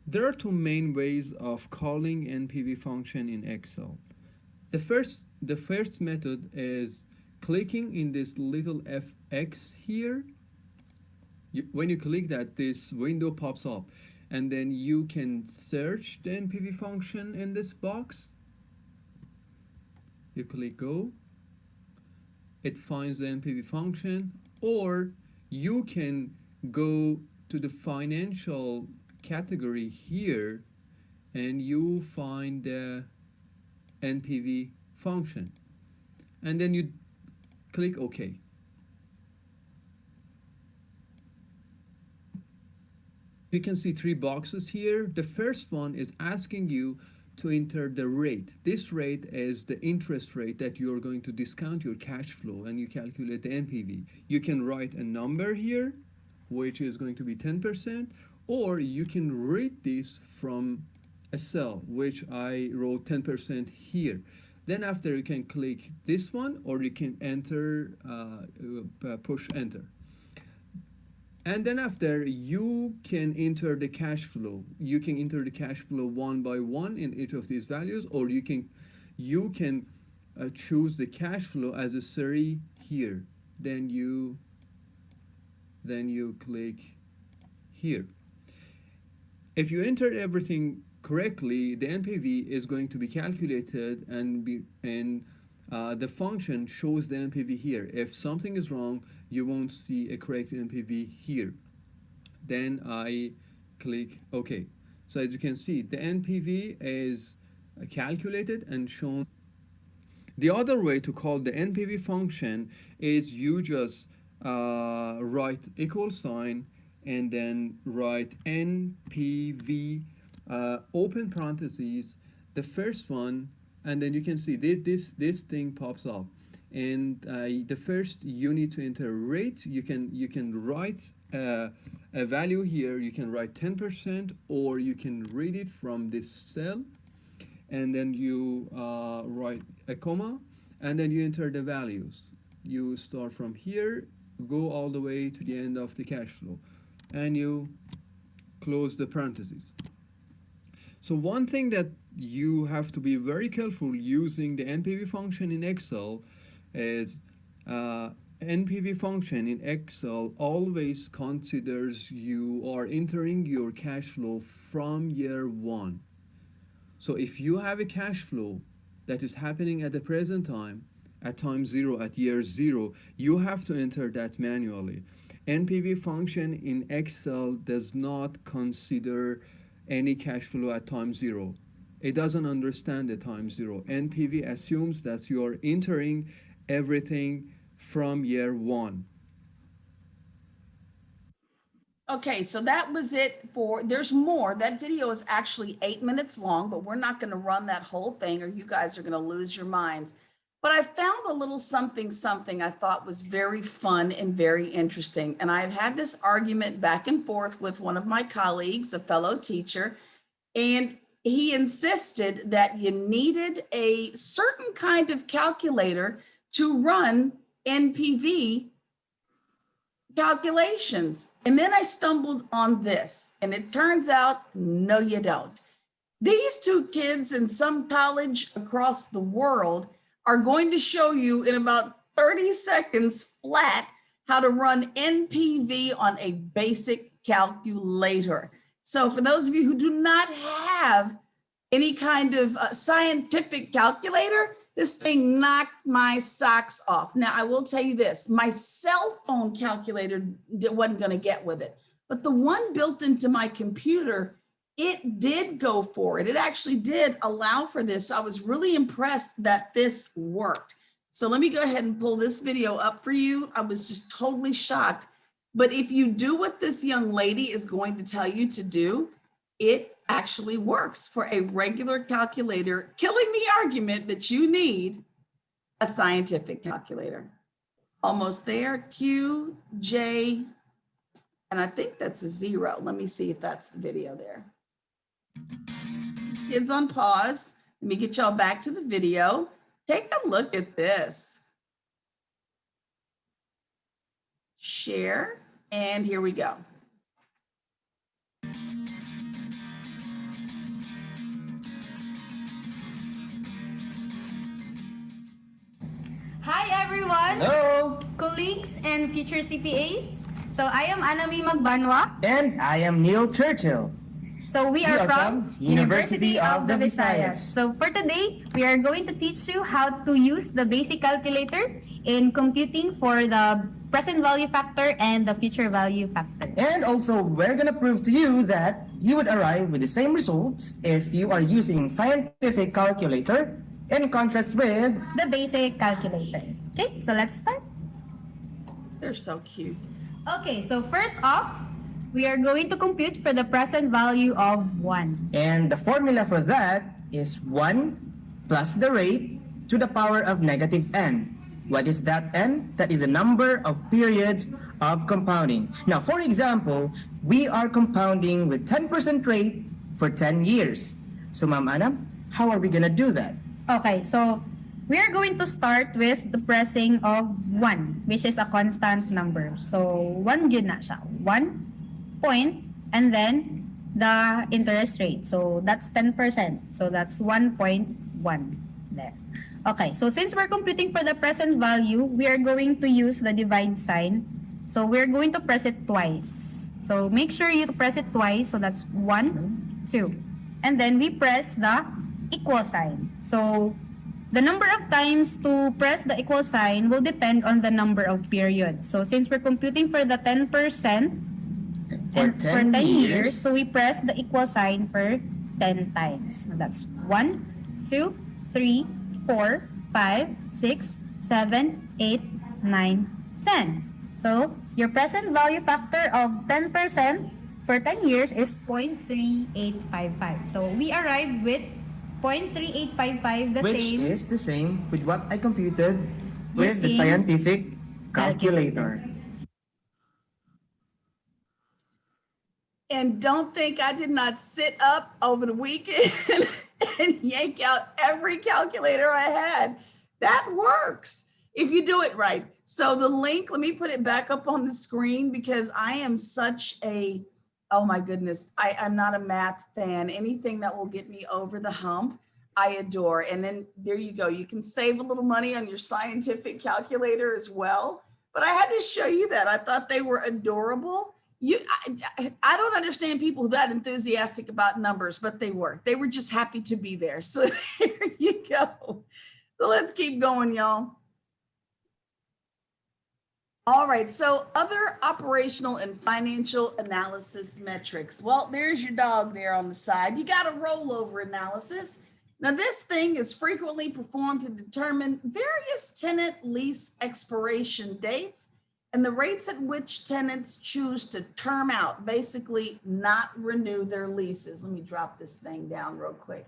There are two main ways of calling NPV function in Excel. The first method is clicking in this little FX here. When you click that, this window pops up, and then you can search the NPV function in this box. You click go, it finds the NPV function, or you can go to the financial category here and you find the NPV function, and then you click OK. You can see three boxes here. The first one is asking you to enter the rate. This rate is the interest rate that you're going to discount your cash flow and you calculate the NPV. You can write a number here, which is going to be 10%, or you can read this from a cell, which I wrote 10% here. Then after you can click this one, or you can enter, push enter. And then after, you can enter the cash flow. You can enter the cash flow one by one in each of these values, or you can choose the cash flow as a series here. Then you click here. If you entered everything correctly, the NPV is going to be calculated, and the function shows the NPV here. If something is wrong, you won't see a correct NPV here. Then I click OK. So as you can see, the NPV is calculated and shown. The other way to call the NPV function is you just write equal sign and then write NPV, open parentheses, the first one, and then you can see this thing pops up. And the first, you need to enter rate. You can write a value here. You can write 10%, or you can read it from this cell, and then you write a comma, and then you enter the values. You start from here, go all the way to the end of the cash flow, and you close the parentheses. So one thing that you have to be very careful using the NPV function in Excel is NPV function in Excel always considers you are entering your cash flow from year one. So if you have a cash flow that is happening at the present time, at time 0, at year 0, you have to enter that manually. NPV function in Excel does not consider any cash flow at time 0. It doesn't understand the time 0. NPV assumes that you are entering everything from year 1. Okay, so that was it for, there's more. That video is actually 8 minutes long, but we're not going to run that whole thing or you guys are going to lose your minds. But I found a little something I thought was very fun and very interesting. And I've had this argument back and forth with one of my colleagues, a fellow teacher, and he insisted that you needed a certain kind of calculator to run NPV calculations. And then I stumbled on this, and it turns out, no, you don't. These two kids in some college across the world are going to show you in about 30 seconds flat how to run NPV on a basic calculator. So for those of you who do not have any kind of scientific calculator, this thing knocked my socks off. Now, I will tell you this, my cell phone calculator wasn't going to get with it, but the one built into my computer, it did go for it. It actually did allow for this. I was really impressed that this worked. So let me go ahead and pull this video up for you. I was just totally shocked. But if you do what this young lady is going to tell you to do, it actually works for a regular calculator, killing the argument that you need a scientific calculator. Almost there, Q, J, and I think that's a 0. Let me see if that's the video there. Kids on pause. Let me get y'all back to the video. Take a look at this. Share, and here we go. Hi everyone! Hello! Colleagues and future CPAs. So I am Anami Magbanwa. And I am Neil Churchill. So we are from University of the Visayas. So for today, we are going to teach you how to use the basic calculator in computing for the present value factor and the future value factor. And also, we're gonna prove to you that you would arrive with the same results if you are using scientific calculator in contrast with the basic calculator. Okay, so let's start. They're so cute. Okay, so first off, we are going to compute for the present value of 1. And the formula for that is 1 plus the rate to the power of negative n. What is that n? That is the number of periods of compounding. Now, for example, we are compounding with 10% rate for 10 years. So, Ma'am Anna, how are we gonna do that? Okay, so we are going to start with the pressing of 1, which is a constant number. So 1 yun na siya. 1 point, and then the interest rate. So that's 10%. So that's 1.1 there. Okay, so since we're computing for the present value, we are going to use the divide sign. So we're going to press it twice. So make sure you press it twice. So that's 1, 2. And then we press the equal sign. So the number of times to press the equal sign will depend on the number of periods. So since we're computing for the 10%, For 10 years, so we press the equal sign for 10 times. So that's 1, 2, 3, 4, 5, 6, 7, 8, 9, 10. So your present value factor of 10% for 10 years is 0.3855. So we arrive with 0.3855, the which same. is the same with what I computed with the Using scientific calculator. And don't think I did not sit up over the weekend and yank out every calculator I had. That works if you do it right. So the link, let me put it back up on the screen because I am such a, oh my goodness, I'm not a math fan. Anything that will get me over the hump, I adore. And then there you go. You can save a little money on your scientific calculator as well. But I had to show you that. I thought they were adorable. I don't understand people who are that enthusiastic about numbers, but they were. They were just happy to be there. So there you go. So let's keep going, y'all. All right, so other operational and financial analysis metrics. Well, there's your dog there on the side. You got a rollover analysis. Now, this thing is frequently performed to determine various tenant lease expiration dates and the rates at which tenants choose to term out, basically not renew their leases. Let me drop this thing down real quick.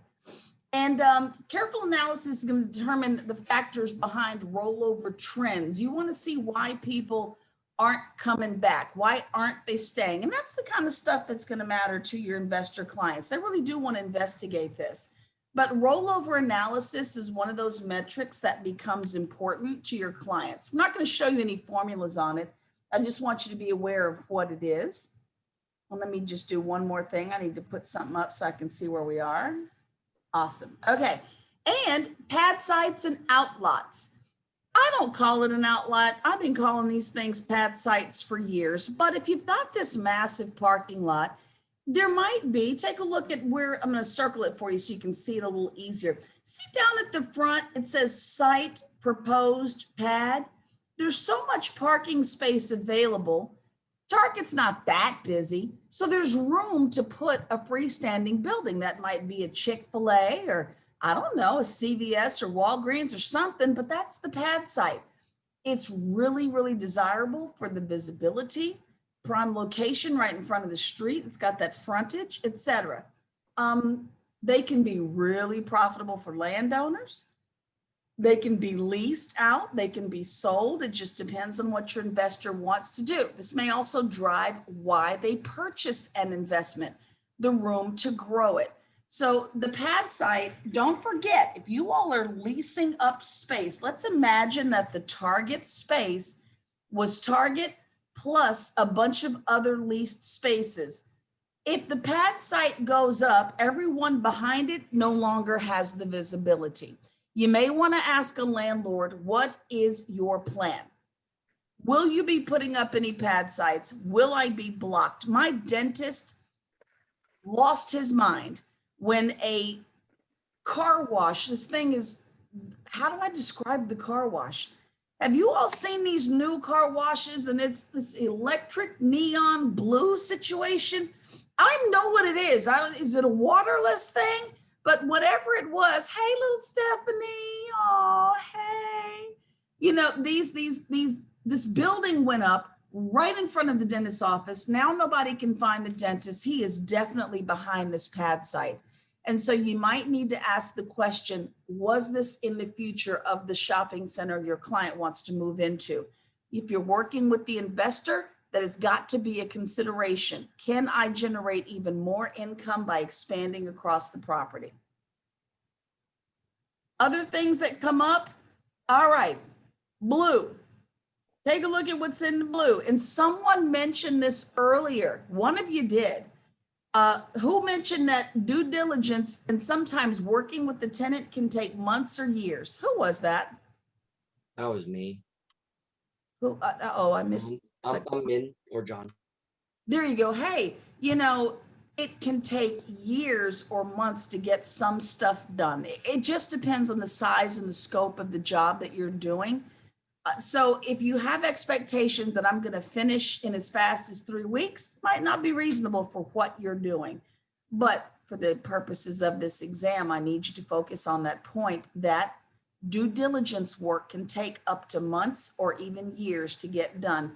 And careful analysis is going to determine the factors behind rollover trends. You want to see why people aren't coming back. Why aren't they staying? And that's the kind of stuff that's going to matter to your investor clients. They really do want to investigate this. But rollover analysis is one of those metrics that becomes important to your clients. I'm not going to show you any formulas on it. I just want you to be aware of what it is. Well, let me just do one more thing. I need to put something up so I can see where we are. Awesome. Okay. And pad sites and outlots. I don't call it an outlet. I've been calling these things pad sites for years. But if you've got this massive parking lot, there might be, take a look at where, I'm going to circle it for you so you can see it a little easier. See down at the front, it says site proposed pad. There's so much parking space available. Target's not that busy, so there's room to put a freestanding building. That might be a Chick-fil-A or I don't know, a CVS or Walgreens or something, but that's the pad site. It's really, really desirable for the visibility, prime location right in front of the street. It's got that frontage, etc. They can be really profitable for landowners. They can be leased out, they can be sold. It just depends on what your investor wants to do. This may also drive why they purchase an investment, the room to grow it. So the pad site, don't forget, if you all are leasing up space, let's imagine that the Target space was Target plus a bunch of other leased spaces. If the pad site goes up, everyone behind it no longer has the visibility. You may want to ask a landlord, what is your plan? Will you be putting up any pad sites? Will I be blocked? My dentist lost his mind when a car wash, this thing is, how do I describe the car wash? Have you all seen these new car washes and it's this electric neon blue situation? I don't even know what it is. Is it a waterless thing? But whatever it was, hey, little Stephanie, oh, hey. You know, this building went up right in front of the dentist's office. Now nobody can find the dentist. He is definitely behind this pad site. And so you might need to ask the question, was this in the future of the shopping center your client wants to move into? If you're working with the investor, that has got to be a consideration. Can I generate even more income by expanding across the property? Other things that come up, all right, blue. Take a look at what's in the blue. And someone mentioned this earlier. One of you did. Who mentioned that due diligence and sometimes working with the tenant can take months or years? Who was that? That was me. Who? Oh, I missed. I'm Min or John. There you go. Hey, you know, it can take years or months to get some stuff done. It just depends on the size and the scope of the job that you're doing. So if you have expectations that I'm going to finish in as fast as 3 weeks, might not be reasonable for what you're doing. But for the purposes of this exam, I need you to focus on that point that due diligence work can take up to months or even years to get done.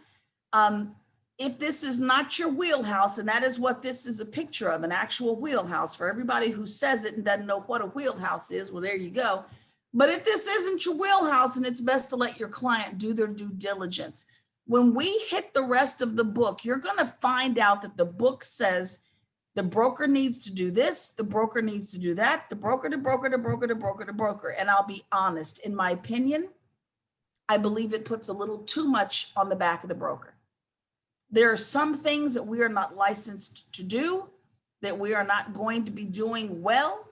If this is not your wheelhouse, and that is what this is a picture of, an actual wheelhouse for everybody who says it and doesn't know what a wheelhouse is, well, there you go. But if this isn't your wheelhouse, and it's best to let your client do their due diligence. When we hit the rest of the book, you're going to find out that the book says the broker needs to do this, the broker needs to do that, the broker, the broker, the broker, the broker, the broker. And I'll be honest, in my opinion, I believe it puts a little too much on the back of the broker. There are some things that we are not licensed to do, that we are not going to be doing well.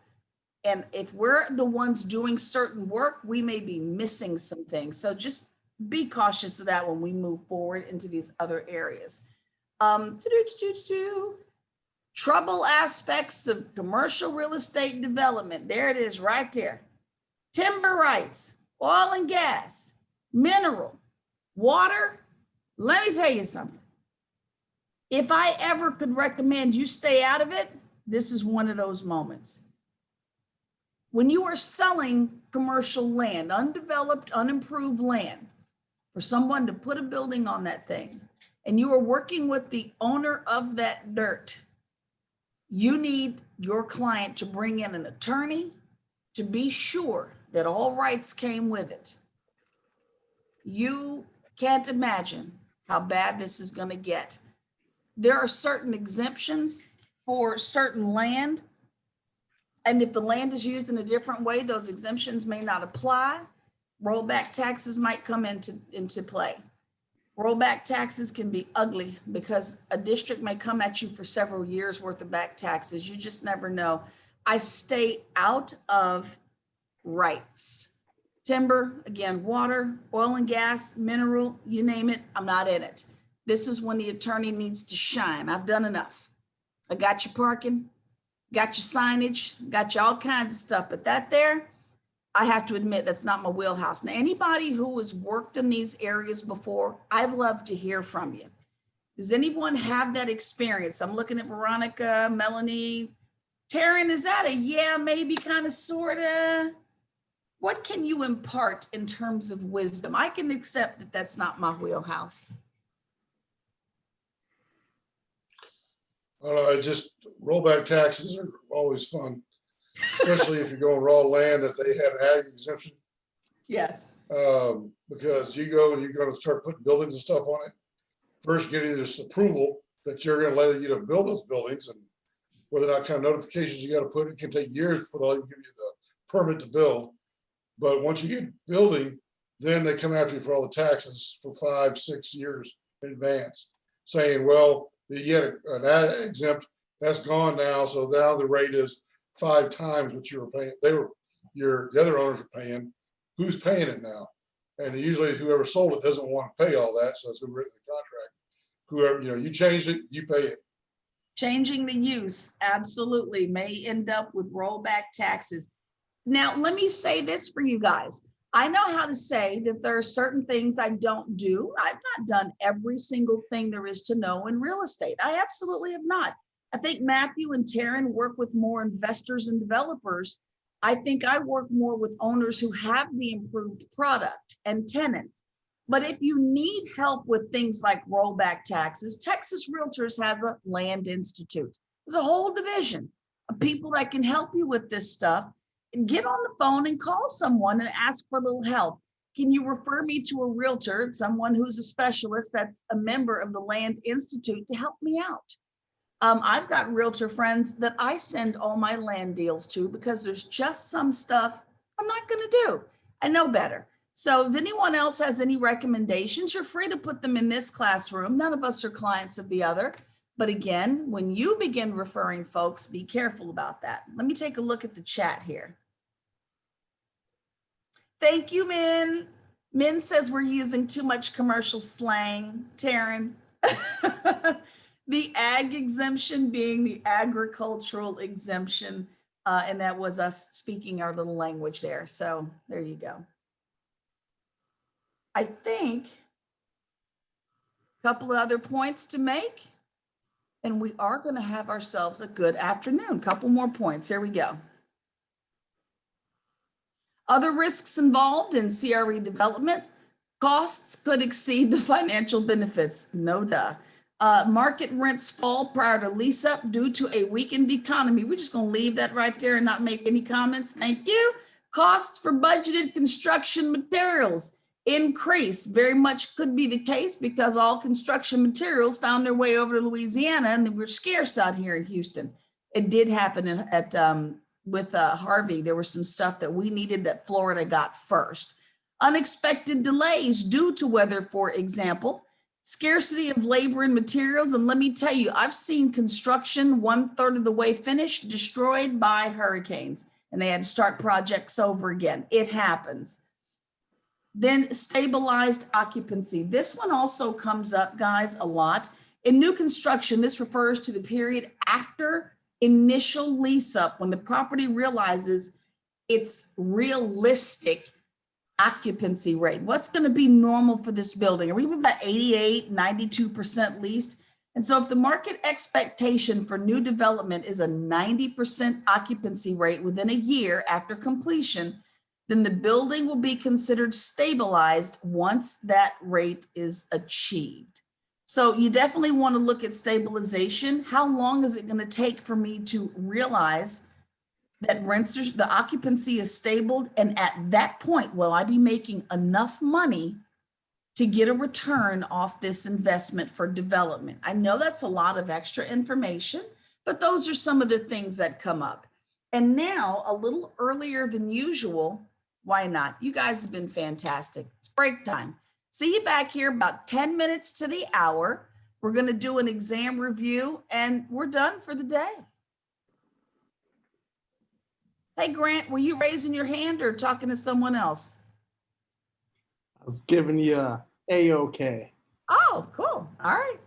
And if we're the ones doing certain work, we may be missing some things. So just be cautious of that when we move forward into these other areas. Trouble aspects of commercial real estate development. There it is right there. Timber rights, oil and gas, mineral, water. Let me tell you something. If I ever could recommend you stay out of it, this is one of those moments. When you are selling commercial land, undeveloped, unimproved land, for someone to put a building on that thing, and you are working with the owner of that dirt, you need your client to bring in an attorney to be sure that all rights came with it. You can't imagine how bad this is going to get. There are certain exemptions for certain land. And if the land is used in a different way, those exemptions may not apply. Rollback taxes might come into play. Rollback taxes can be ugly because a district may come at you for several years worth of back taxes. You just never know. I stay out of rights. Timber, again, water, oil and gas, mineral, you name it, I'm not in it. This is when the attorney needs to shine. I've done enough. I got your parking, got your signage, got you all kinds of stuff, but that there, I have to admit that's not my wheelhouse. Now, anybody who has worked in these areas before, I'd love to hear from you. Does anyone have that experience? I'm looking at Veronica, Melanie, Taryn, is that a yeah, maybe, kind of, sort of? What can you impart in terms of wisdom? I can accept that that's not my wheelhouse. I don't know, it just, rollback taxes are always fun, especially if you're going raw land that they have ag exemption. Yes. Because you go and you're gonna start putting buildings and stuff on it. First, getting this approval that you're gonna let you to build those buildings, and whether or not kind of notifications you gotta put, it can take years before they'll give you the permit to build. But once you get building, then they come after you for all the taxes for 5, 6 years in advance, saying, well, you had an ad exempt, that's gone now, so now the rate is 5 times what you were paying. The other owners are paying. Who's paying it now? And usually whoever sold it doesn't want to pay all that, so it's written in the contract. Whoever, you changed it, you pay it. Changing the use absolutely may end up with rollback taxes. Now, let me say this for you guys. I know how to say that there are certain things I don't do. I've not done every single thing there is to know in real estate. I absolutely have not. I think Matthew and Taryn work with more investors and developers. I think I work more with owners who have the improved product and tenants. But if you need help with things like rollback taxes, Texas Realtors has a Land Institute. There's a whole division of people that can help you with this stuff. And get on the phone and call someone and ask for a little help. Can you refer me to a realtor, someone who's a specialist that's a member of the Land Institute, to help me out? I've got realtor friends that I send all my land deals to because there's just some stuff I'm not going to do. I know better. So if anyone else has any recommendations, you're free to put them in this classroom. None of us are clients of the other. But again, when you begin referring folks, be careful about that. Let me take a look at the chat here. Thank you, Min. Min says we're using too much commercial slang, Taryn. The ag exemption being the agricultural exemption, and that was us speaking our little language there. So there you go. I think a couple of other points to make, and we are going to have ourselves a good afternoon. Couple more points. Here we go. Other risks involved in CRE development: costs could exceed the financial benefits. No duh. Market rents fall prior to lease up due to a weakened economy. We're just going to leave that right there and not make any comments. Thank you. Costs for budgeted construction materials increase. Very much could be the case because all construction materials found their way over to Louisiana and they were scarce out here in Houston. It did happen with Harvey. There was some stuff that we needed that Florida got first. Unexpected delays due to weather, for example. Scarcity of labor and materials. And let me tell you, I've seen construction 1/3 of the way finished, destroyed by hurricanes, and they had to start projects over again. It happens. Then stabilized occupancy. This one also comes up, guys, a lot. In new construction, this refers to the period after initial lease up, when the property realizes its realistic occupancy rate. What's going to be normal for this building? Are we about 88, 92% leased? And so if the market expectation for new development is a 90% occupancy rate within a year after completion, then the building will be considered stabilized once that rate is achieved. So you definitely want to look at stabilization. How long is it going to take for me to realize that the occupancy is stable? And at that point, will I be making enough money to get a return off this investment for development? I know that's a lot of extra information, but those are some of the things that come up. And now, a little earlier than usual, why not? You guys have been fantastic. It's break time. See you back here about 10 minutes to the hour. We're going to do an exam review and we're done for the day. Hey, Grant, were you raising your hand or talking to someone else? I was giving you a A-OK. Oh, cool. All right.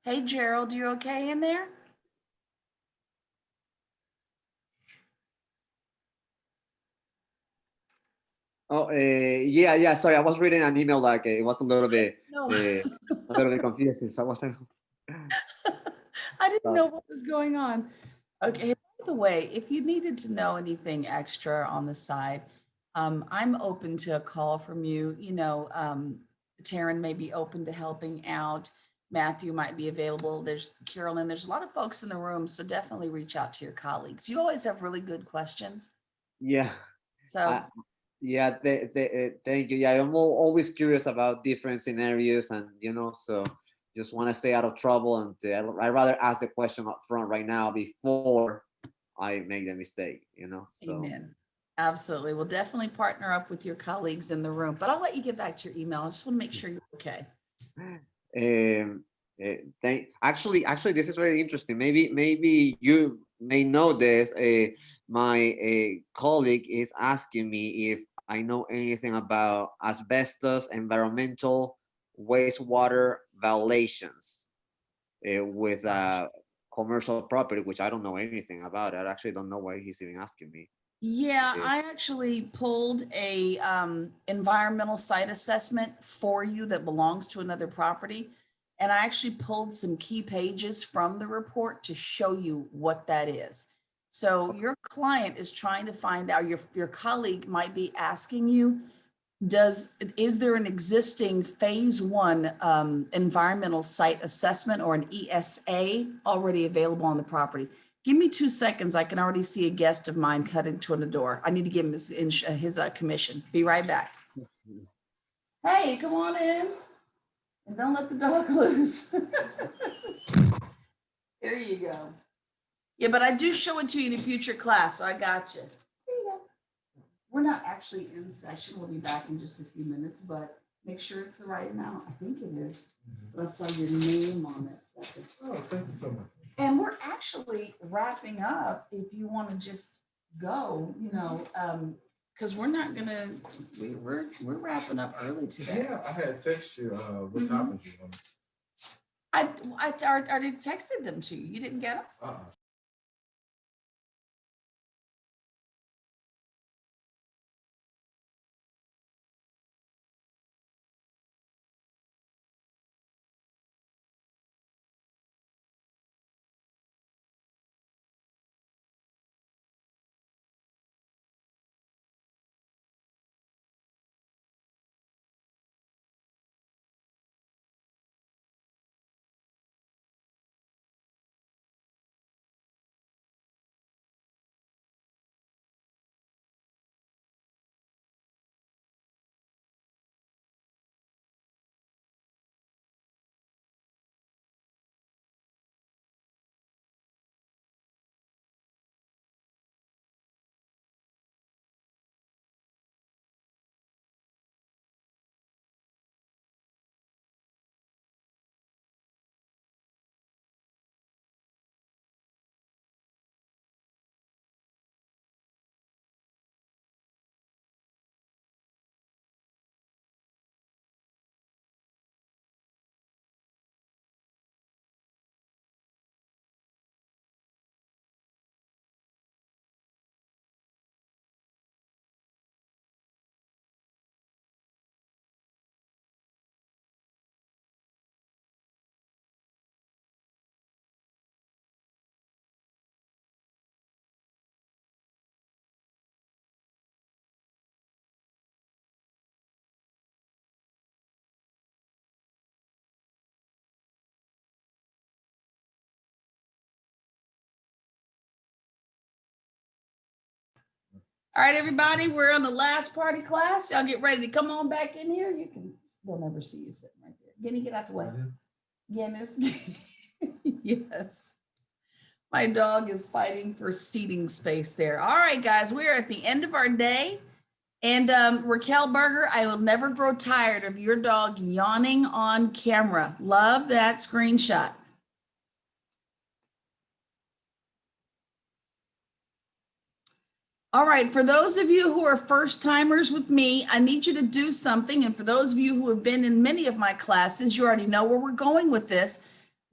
Hey, Gerald, you okay in there? Oh, yeah. Sorry, I was reading an email. Like it was a little bit, No. a little bit confusing. So I wasn't. I didn't know what was going on. Okay, by the way, if you needed to know anything extra on the side, I'm open to a call from you. Taryn may be open to helping out. Matthew might be available. There's Carolyn. There's a lot of folks in the room, so definitely reach out to your colleagues. You always have really good questions. Yeah. So Yeah. Thank you. Yeah, I'm always curious about different scenarios, and so just want to stay out of trouble, and I rather ask the question up front right now before I make the mistake. So. Amen. Absolutely. We'll definitely partner up with your colleagues in the room, but I'll let you get back to your email. I just want to make sure you're okay. Actually, this is very interesting. Maybe you may know this. My colleague is asking me if I know anything about asbestos environmental wastewater violations with commercial property, which I don't know anything about. I actually don't know why he's even asking me. Yeah, I actually pulled a environmental site assessment for you that belongs to another property. And I actually pulled some key pages from the report to show you what that is. So your client is trying to find out, your colleague might be asking you, is there an existing phase 1 environmental site assessment or an ESA already available on the property? Give me 2 seconds. I can already see a guest of mine cut into the door. I need to give him his commission. Be right back. Hey, come on in. And don't let the dog loose. There you go. Yeah, but I do show it to you in a future class, so I got you. There you go. We're not actually in session. We'll be back in just a few minutes, but make sure it's the right amount. I think it is. But I saw your name on that second. Oh, thank you so much. And we're actually wrapping up. If you want to just go, because we're not gonna. We're wrapping up early today. Yeah, I had text you what topic you want. I already texted them to you. You didn't get them? All right, everybody, we're on the last party class. Y'all get ready to come on back in here. They'll never see you sitting right there. Guinea, get out the way. Guinness. Yes. My dog is fighting for seating space there. All right, guys, we're at the end of our day. And Raquel Berger, I will never grow tired of your dog yawning on camera. Love that screenshot. All right, for those of you who are first timers with me, I need you to do something. And for those of you who have been in many of my classes, you already know where we're going with this.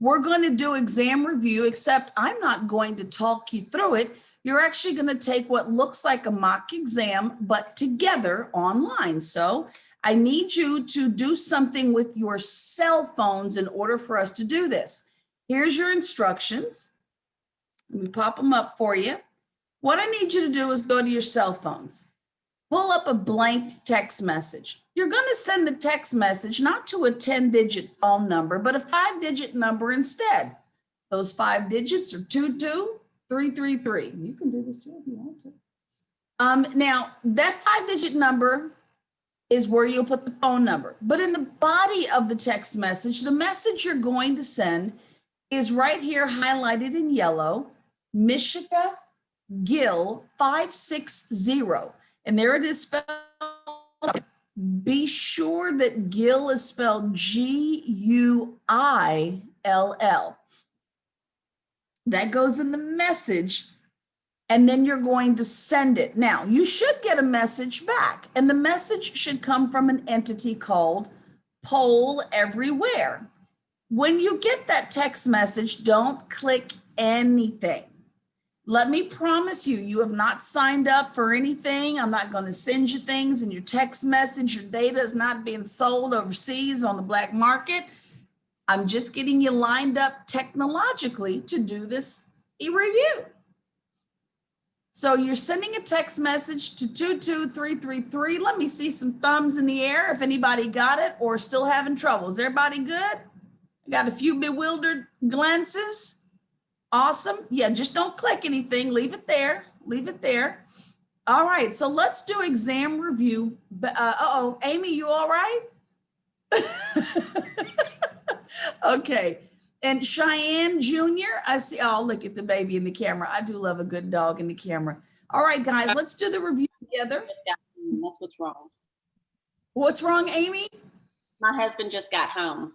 We're going to do exam review, except I'm not going to talk you through it. You're actually going to take what looks like a mock exam, but together online. So I need you to do something with your cell phones in order for us to do this. Here's your instructions. Let me pop them up for you. What I need you to do is go to your cell phones. Pull up a blank text message. You're going to send the text message not to a 10-digit phone number, but a 5-digit number instead. Those 5 digits are 22333. You can do this too if you want to. Now, that 5-digit number is where you'll put the phone number. But in the body of the text message, the message you're going to send is right here highlighted in yellow, Mishika Gill 560. And there it is spelled. Be sure that Gill is spelled Guill. That goes in the message, and then you're going to send it. Now, you should get a message back, and the message should come from an entity called Poll Everywhere. When you get that text message, don't click anything. Let me promise you, you have not signed up for anything. I'm not going to send you things in your text message. Your data is not being sold overseas on the black market. I'm just getting you lined up technologically to do this e-review. So you're sending a text message to 22333. Let me see some thumbs in the air if anybody got it or still having trouble. Is everybody good? I got a few bewildered glances. Awesome. Yeah, just don't click anything. Leave it there. Leave it there. All right, so let's do exam review. Uh-oh, Amy, you all right? Okay. And Cheyenne Jr., I see, oh, look at the baby in the camera. I do love a good dog in the camera. All right, guys, let's do the review together. That's what's wrong. What's wrong, Amy? My husband just got home.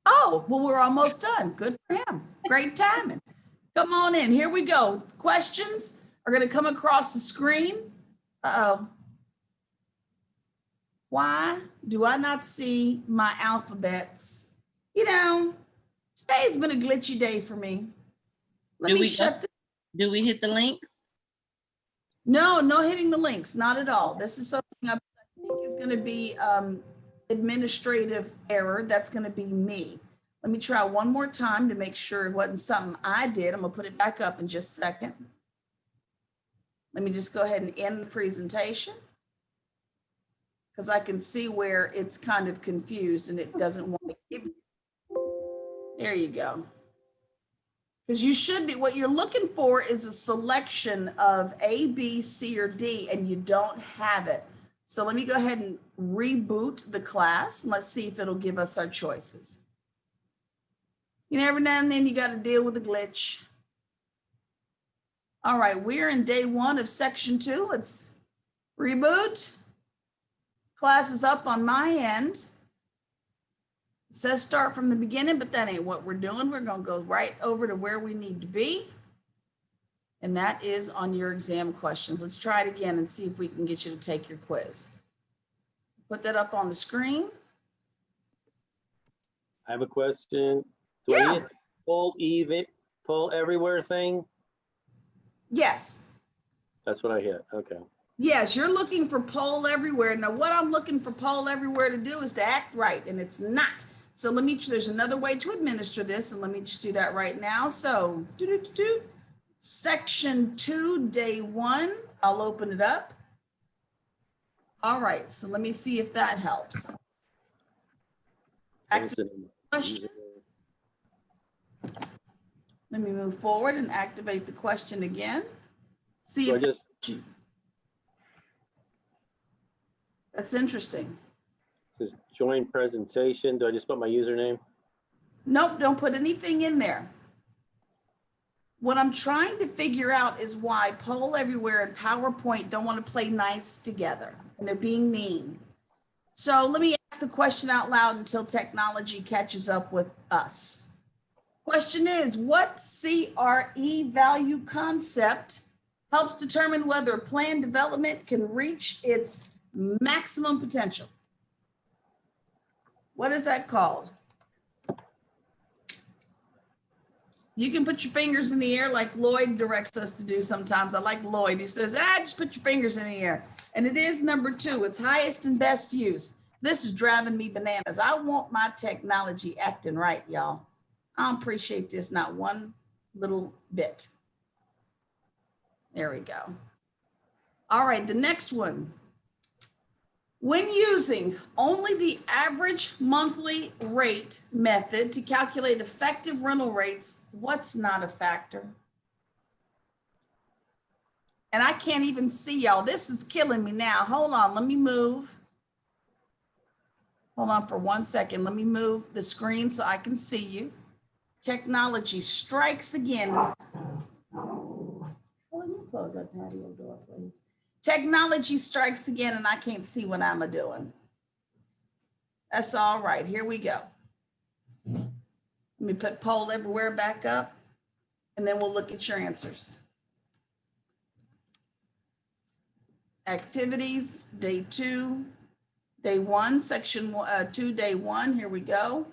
Oh, well, we're almost done. Good for him. Great timing. Come on in. Here we go. Questions are going to come across the screen. Uh-oh. Why do I not see my alphabets? You know, today's been a glitchy day for me. Let me shut this. Do we hit the link? No, no hitting the links. Not at all. This is something I think is going to be administrative error. That's going to be me. Let me try one more time to make sure it wasn't something I did. I'm going to put it back up in just a second. Let me just go ahead and end the presentation because I can see where it's kind of confused and it doesn't want to give you. There you go. Because you should be, what you're looking for is a selection of A, B, C, or D, and you don't have it. So let me go ahead and reboot the class. Let's see if it'll give us our choices. You know, every now and then you got to deal with a glitch. All right, we're in day 1 of section 2. Let's reboot. Class is up on my end. It says start from the beginning, but that ain't what we're doing. We're going to go right over to where we need to be. And that is on your exam questions. Let's try it again and see if we can get you to take your quiz. Put that up on the screen. I have a question. Do I hit the poll everywhere thing? Yes. That's what I hit. Okay. Yes, you're looking for poll everywhere. Now, what I'm looking for poll everywhere to do is to act right, and it's not. So let me, there's another way to administer this, and let me just do that right now. So, section 2, day 1, I'll open it up. All right, so let me see if that helps. Activate question. Let me move forward and activate the question again. See if that's interesting. Says join presentation. Do I just put my username? Nope, don't put anything in there. What I'm trying to figure out is why Poll Everywhere and PowerPoint don't want to play nice together, and they're being mean. So let me ask the question out loud until technology catches up with us. Question is, what CRE value concept helps determine whether a planned development can reach its maximum potential? What is that called? You can put your fingers in the air like Lloyd directs us to do sometimes. I like Lloyd. He says, just put your fingers in the air. And it is number 2. It's highest and best use. This is driving me bananas. I want my technology acting right, y'all. I don't appreciate this, not one little bit. There we go. All right, the next one. When using only the average monthly rate method to calculate effective rental rates, what's not a factor? And I can't even see y'all. This is killing me now. Hold on, let me move. Hold on for 1 second. Let me move the screen so I can see you. Technology strikes again. Oh, you close that patio door, please. Technology strikes again and I can't see what I'm doing. That's all right. Here we go. Let me put poll everywhere back up and then we'll look at your answers. Activities, day 2, day 1, section 2, day 1. Here we go.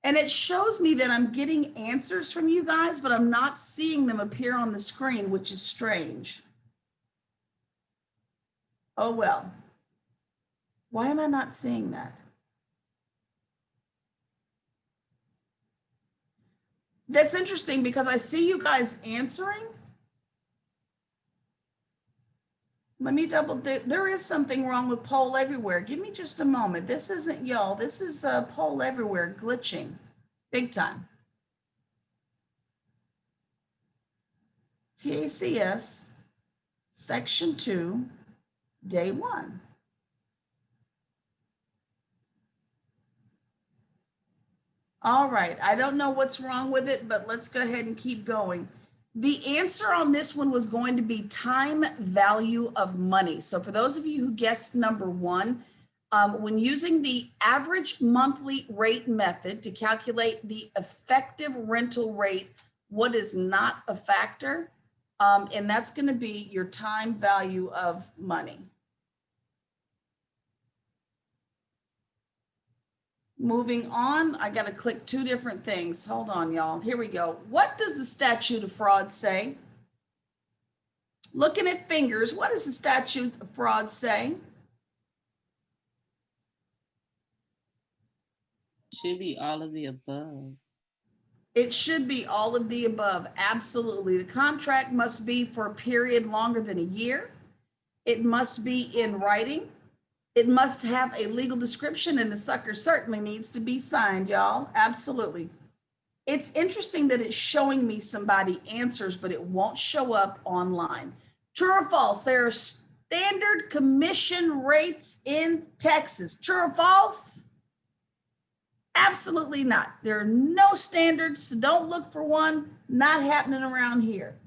And it shows me that I'm getting answers from you guys, but I'm not seeing them appear on the screen, which is strange. Oh, well. Why am I not seeing that? That's interesting because I see you guys answering. Let me there is something wrong with poll everywhere. Give me just a moment. This isn't y'all. This is poll everywhere glitching big time. TACS, section 2, day 1. All right, I don't know what's wrong with it, but let's go ahead and keep going. The answer on this one was going to be time value of money. So for those of you who guessed number 1, when using the average monthly rate method to calculate the effective rental rate, what is not a factor? And that's going to be your time value of money. Moving on, I got to click 2 different things. Hold on, y'all. Here we go. What does the statute of frauds say? Looking at fingers, what does the statute of frauds say? Should be all of the above. It should be all of the above. Absolutely. The contract must be for a period longer than a year. It must be in writing. It must have a legal description, and the sucker certainly needs to be signed, y'all. Absolutely. It's interesting that it's showing me somebody answers, but it won't show up online. True or false? There are standard commission rates in Texas. True or false? Absolutely not. There are no standards, so don't look for one. Not happening around here.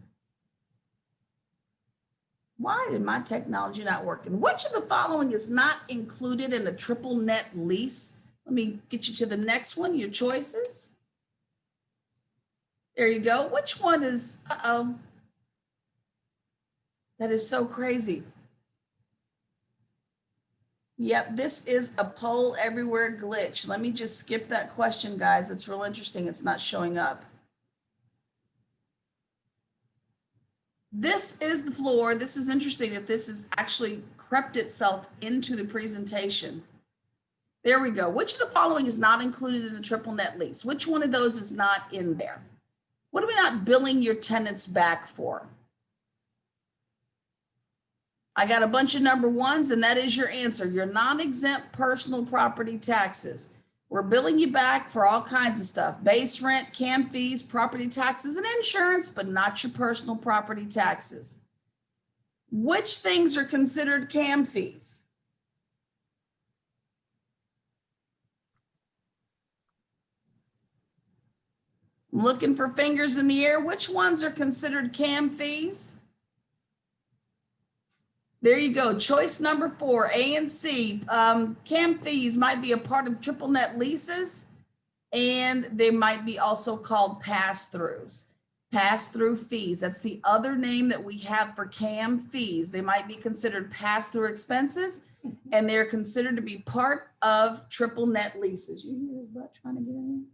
Why did my technology not working? Which of the following is not included in a triple net lease? Let me get you to the next one, your choices. There you go. Which one is, uh-oh. That is so crazy. Yep, this is a poll everywhere glitch. Let me just skip that question, guys. It's real interesting. It's not showing up. This is the floor. This is interesting that this has actually crept itself into the presentation. There we go. Which of the following is not included in a triple net lease? Which one of those is not in there? What are we not billing your tenants back for? I got a bunch of number 1s, and that is your answer. Your non-exempt personal property taxes. We're billing you back for all kinds of stuff. Base rent, CAM fees, property taxes, and insurance, but not your personal property taxes. Which things are considered CAM fees? Looking for fingers in the air. Which ones are considered CAM fees? There you go. Choice number 4, A and C. CAM fees might be a part of triple net leases, and they might be also called pass-throughs. Pass-through fees. That's the other name that we have for CAM fees. They might be considered pass-through expenses, and they're considered to be part of triple net leases. You hear his butt trying to get in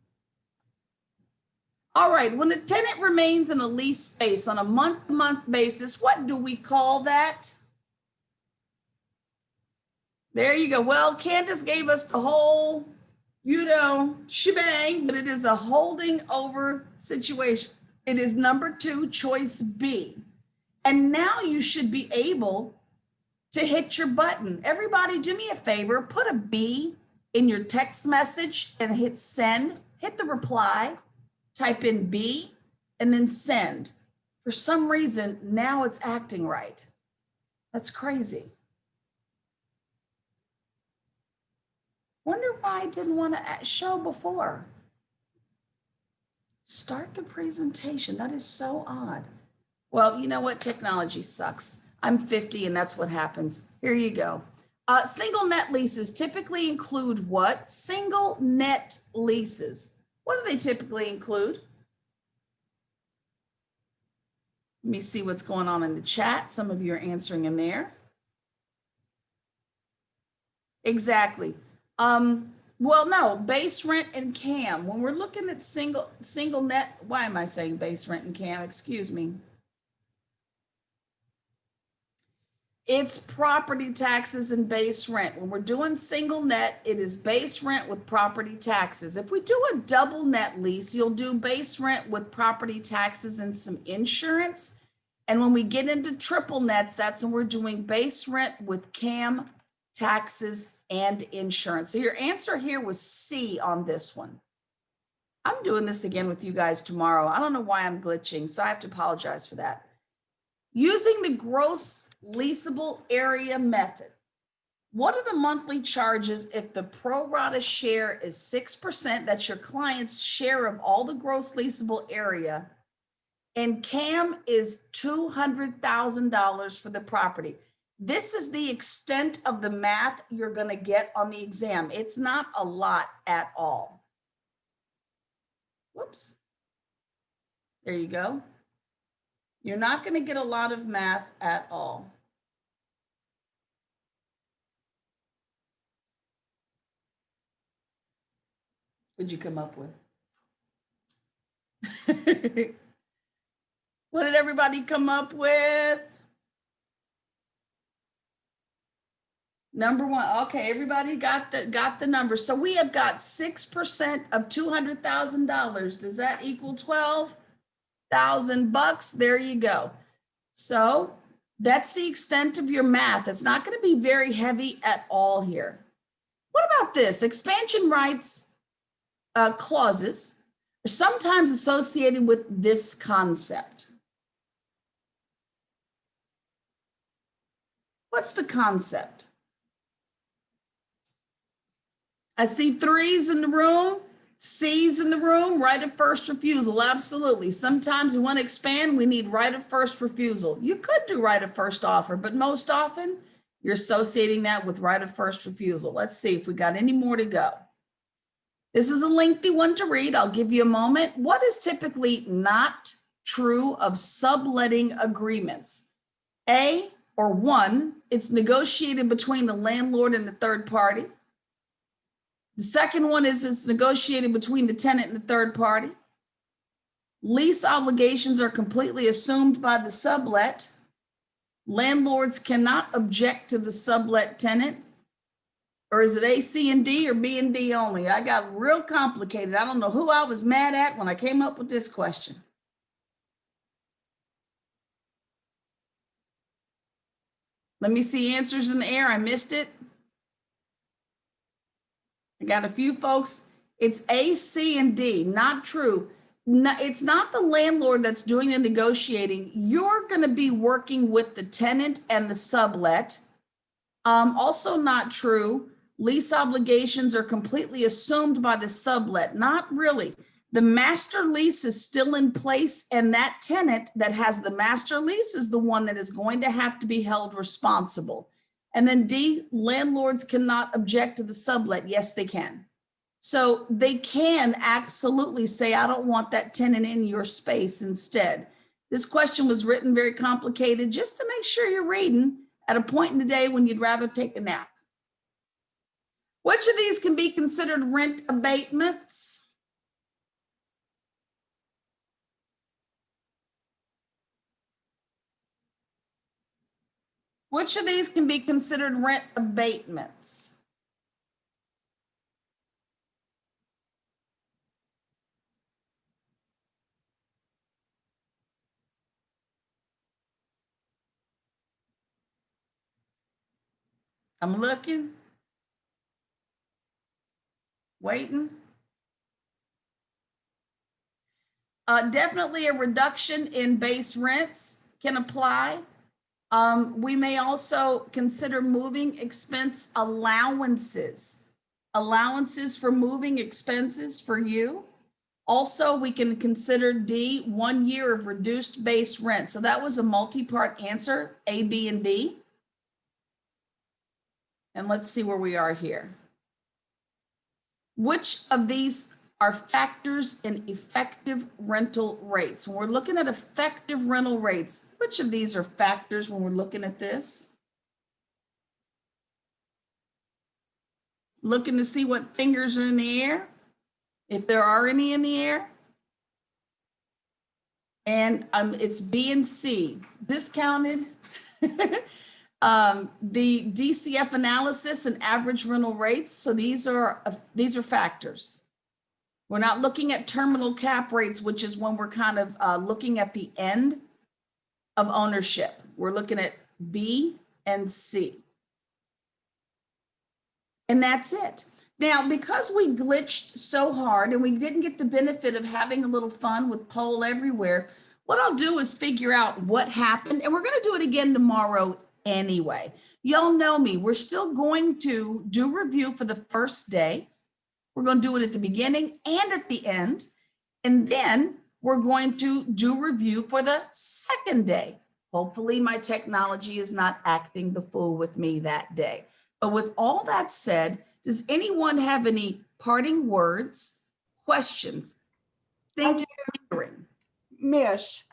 All right, when a tenant remains in a lease space on a month-to-month basis, what do we call that? There you go. Well, Candace gave us the whole, shebang, but it is a holding over situation. It is number 2, choice B. And now you should be able to hit your button. Everybody, do me a favor, put a B in your text message and hit send, hit the reply, type in B, and then send. For some reason, now it's acting right. That's crazy. Wonder why I didn't want to show before. Start the presentation. That is so odd. Well, you know what? Technology sucks. I'm 50 and that's what happens. Here you go. Single net leases typically include what? Single net leases. What do they typically include? Let me see what's going on in the chat. Some of you are answering in there. Exactly. Well, no, base rent and CAM. When we're looking at single net, why am I saying base rent and CAM? Excuse me. It's property taxes and base rent. When we're doing single net, it is base rent with property taxes. If we do a double net lease, you'll do base rent with property taxes and some insurance. And when we get into triple nets, that's when we're doing base rent with CAM, taxes, and insurance. So your answer here was C on this one. I'm doing this again with you guys tomorrow. I don't know why I'm glitching, so I have to apologize for that. Using the gross leasable area method, what are the monthly charges if the pro rata share is 6%? That's your client's share of all the gross leasable area. And CAM is $200,000 for the property. This is the extent of the math you're going to get on the exam. It's not a lot at all. Whoops. There you go. You're not going to get a lot of math at all. What'd you come up with? What did everybody come up with? Number 1. Okay, everybody got the number. So we have got 6% of $200,000. Does that equal $12,000? There you go. So that's the extent of your math. It's not going to be very heavy at all here. What about this? Expansion rights clauses are sometimes associated with this concept. What's the concept? I see 3s in the room, C's in the room, right of first refusal. Absolutely. Sometimes we want to expand, we need right of first refusal. You could do right of first offer, but most often you're associating that with right of first refusal. Let's see if we got any more to go. This is a lengthy one to read. I'll give you a moment. What is typically not true of subletting agreements? A, or 1, it's negotiated between the landlord and the third party. The second one is it's negotiated between the tenant and the third party. Lease obligations are completely assumed by the sublet. Landlords cannot object to the sublet tenant. Or is it A, C, and D, or B and D only? I got real complicated. I don't know who I was mad at when I came up with this question. Let me see answers in the air. I missed it. I got a few folks. It's A, C, and D. Not true. No, it's not the landlord that's doing the negotiating. You're going to be working with the tenant and the sublet. Also not true. Lease obligations are completely assumed by the sublet. Not really. The master lease is still in place, and that tenant that has the master lease is the one that is going to have to be held responsible. And then D, landlords cannot object to the sublet. Yes, they can. So they can absolutely say, I don't want that tenant in your space instead. This question was written very complicated just to make sure you're reading at a point in the day when you'd rather take a nap. Which of these can be considered rent abatements? Which of these can be considered rent abatements? I'm looking. Waiting. Definitely a reduction in base rents can apply. We may also consider moving expense allowances. Allowances for moving expenses for you. Also, we can consider D, 1 year of reduced base rent. So that was a multi-part answer, A, B, and D. And let's see where we are here. Which of these are factors in effective rental rates? When we're looking at effective rental rates, which of these are factors when we're looking at this? Looking to see what fingers are in the air, if there are any in the air. And it's B and C, discounted. The DCF analysis and average rental rates. So these are factors. We're not looking at terminal cap rates, which is when we're kind of looking at the end of ownership. We're looking at B and C. And that's it. Now, because we glitched so hard and we didn't get the benefit of having a little fun with poll everywhere, what I'll do is figure out what happened, and we're going to do it again tomorrow anyway. Y'all know me. We're still going to do review for the first day. We're going to do it at the beginning and at the end. And then we're going to do review for the second day. Hopefully my technology is not acting the fool with me that day. But with all that said, does anyone have any parting words, questions? Thank you for hearing. Mish,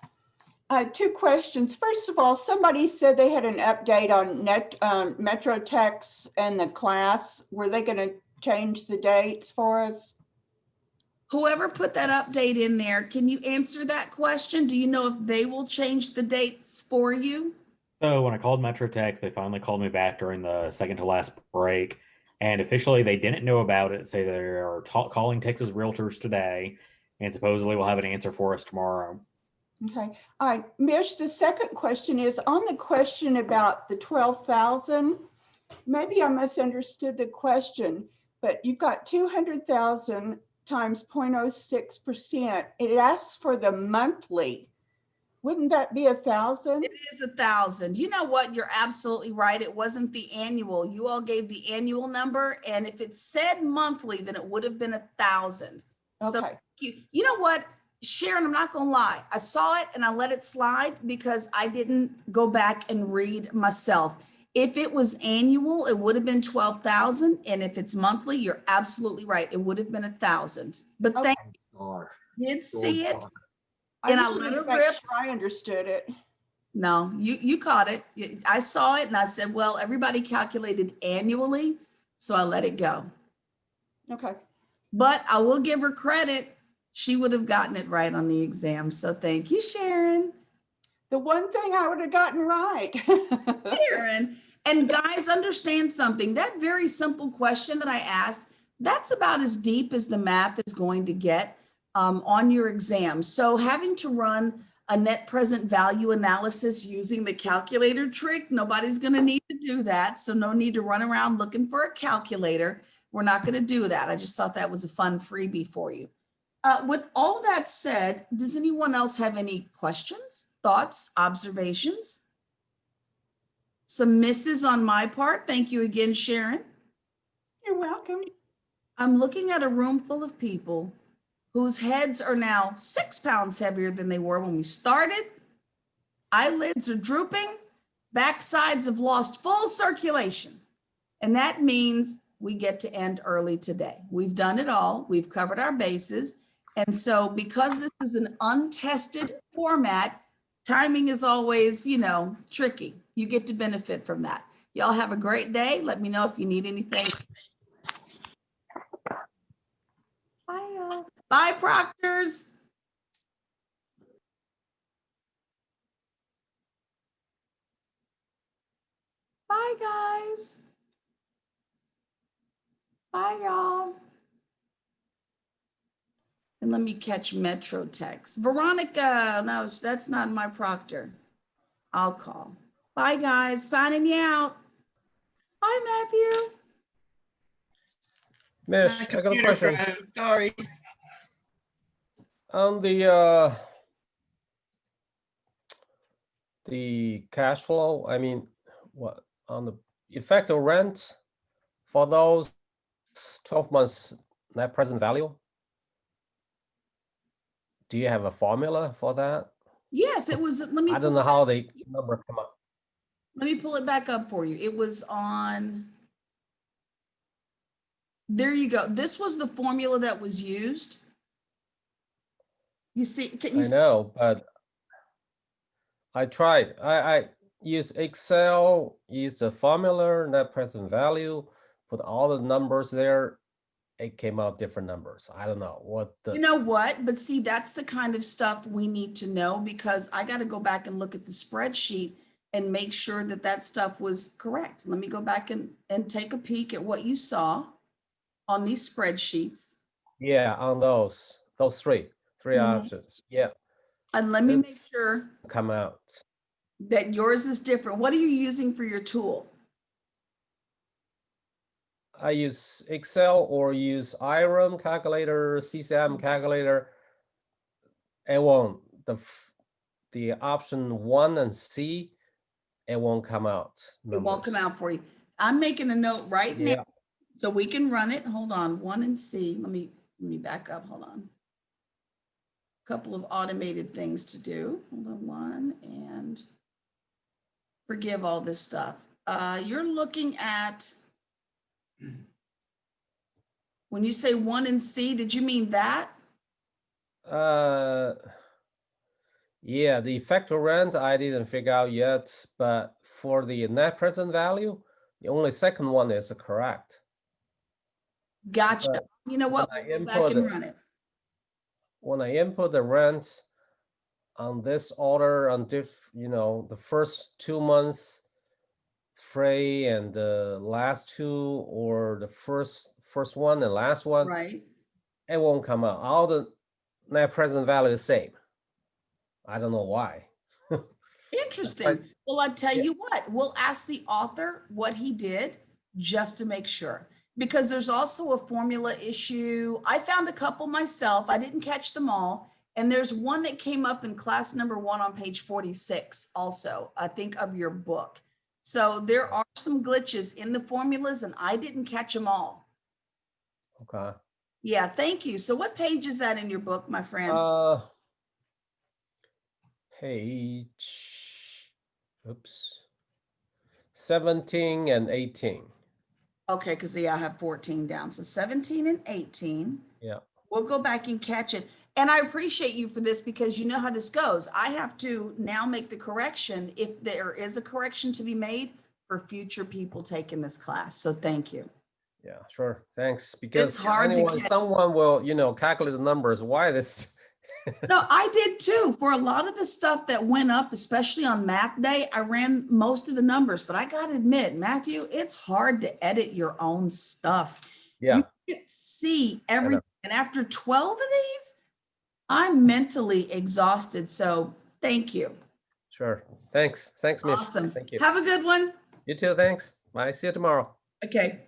2 questions. First of all, somebody said they had an update on Metrotex and the class. Were they going to change the dates for us? Whoever put that update in there, can you answer that question? Do you know if they will change the dates for you? So when I called Metrotex, they finally called me back during the second to last break. And officially, they didn't know about it. Say they are calling Texas Realtors today, and supposedly we'll have an answer for us tomorrow. Okay. All right. Mish, the second question is on the question about the 12,000. Maybe I misunderstood the question, but you've got 200,000 times 0.06%. It asks for the monthly. Wouldn't that be 1,000? It is 1,000. You know what? You're absolutely right. It wasn't the annual. You all gave the annual number, and if it said monthly, then it would have been 1,000. Okay. So you know what, Sharon, I'm not gonna lie. I saw it and I let it slide because I didn't go back and read myself. If it was annual, it would have been 12,000, and if it's monthly, you're absolutely right. It would have been 1,000. But thank you. Did see it. And I let it rip. I understood it. No, you caught it. I saw it and I said, well, everybody calculated annually, so I let it go. Okay. But I will give her credit. She would have gotten it right on the exam. So thank you, Sharon. The one thing I would have gotten right. Sharon. And guys, understand something. That very simple question that I asked, that's about as deep as the math is going to get on your exam. So having to run a net present value analysis using the calculator trick, nobody's going to need to do that. So no need to run around looking for a calculator. We're not going to do that. I just thought that was a fun freebie for you. With all that said, does anyone else have any questions, thoughts, observations? Some misses on my part. Thank you again, Sharon. You're welcome. I'm looking at a room full of people whose heads are now 6 pounds heavier than they were when we started. Eyelids are drooping. Backsides have lost full circulation. And that means we get to end early today. We've done it all. We've covered our bases. And so because this is an untested format, timing is always, tricky. You get to benefit from that. Y'all have a great day. Let me know if you need anything. Bye, y'all. Bye, proctors. Bye, guys. Bye, y'all. And let me catch Metro text. Veronica, no, that's not my proctor. I'll call. Bye, guys. Signing you out. Bye, Matthew. Miss, I got a question. Sorry. On the cash flow, I mean, what on the effective rent for those 12 months net present value? Do you have a formula for that? Yes, it was. Let me. I don't know how the number come up. Let me pull it back up for you. It was on. There you go. This was the formula that was used. You see, can you I know, but I tried. I use Excel, use the formula, net present value, put all the numbers there. It came out different numbers. I don't know what the. You know what? But see, that's the kind of stuff we need to know because I got to go back and look at the spreadsheet and make sure that that stuff was correct. Let me go back and take a peek at what you saw on these spreadsheets. Yeah, on those three Mhm. options. Yeah. And let me make sure Come out. that yours is different. What are you using for your tool? I use Excel or use IRM calculator, CCM calculator. It won't, the option 1 and C, it won't come out. It won't come out for you. I'm making a note right now Yeah. so we can run it. Hold on, 1 and C. Let me back up. Hold on. Couple of automated things to do. Hold on, 1 and forgive all this stuff. You're looking at, when you say 1 and C, did you mean that? Yeah, the effective rent I didn't figure out yet, but for the net present value, the only second one is correct. Gotcha. But you know what? We'll go back and run it. When I input the rent on this order on the first 2 months free and the last 2 or the first one and last one, right? It won't come out. All the net present value is the same. I don't know why. Interesting. Well, I tell you what, we'll ask the author what he did just to make sure. Because there's also a formula issue. I found a couple myself. I didn't catch them all. And there's one that came up in class number 1 on page 46 also, I think, of your book. So there are some glitches in the formulas and I didn't catch them all. Okay. Yeah, thank you. So what page is that in your book, my friend? Page, oops, 17 and 18. Okay, because I have 14 down. So 17 and 18. Yeah. We'll go back and catch it. And I appreciate you for this because you know how this goes. I have to now make the correction if there is a correction to be made for future people taking this class. So thank you. Yeah, sure. Thanks. Because It's hard to catch. someone will, calculate the numbers. Why this? No, I did too. For a lot of the stuff that went up, especially on math day, I ran most of the numbers, but I got to admit, Matthew, it's hard to edit your own stuff. Yeah. You can't see everything. And after 12 of these, I'm mentally exhausted. So thank you. Sure. Thanks. Thanks, Mish. Awesome. Thank you. Have a good one. You too. Thanks. Bye. See you tomorrow. Okay.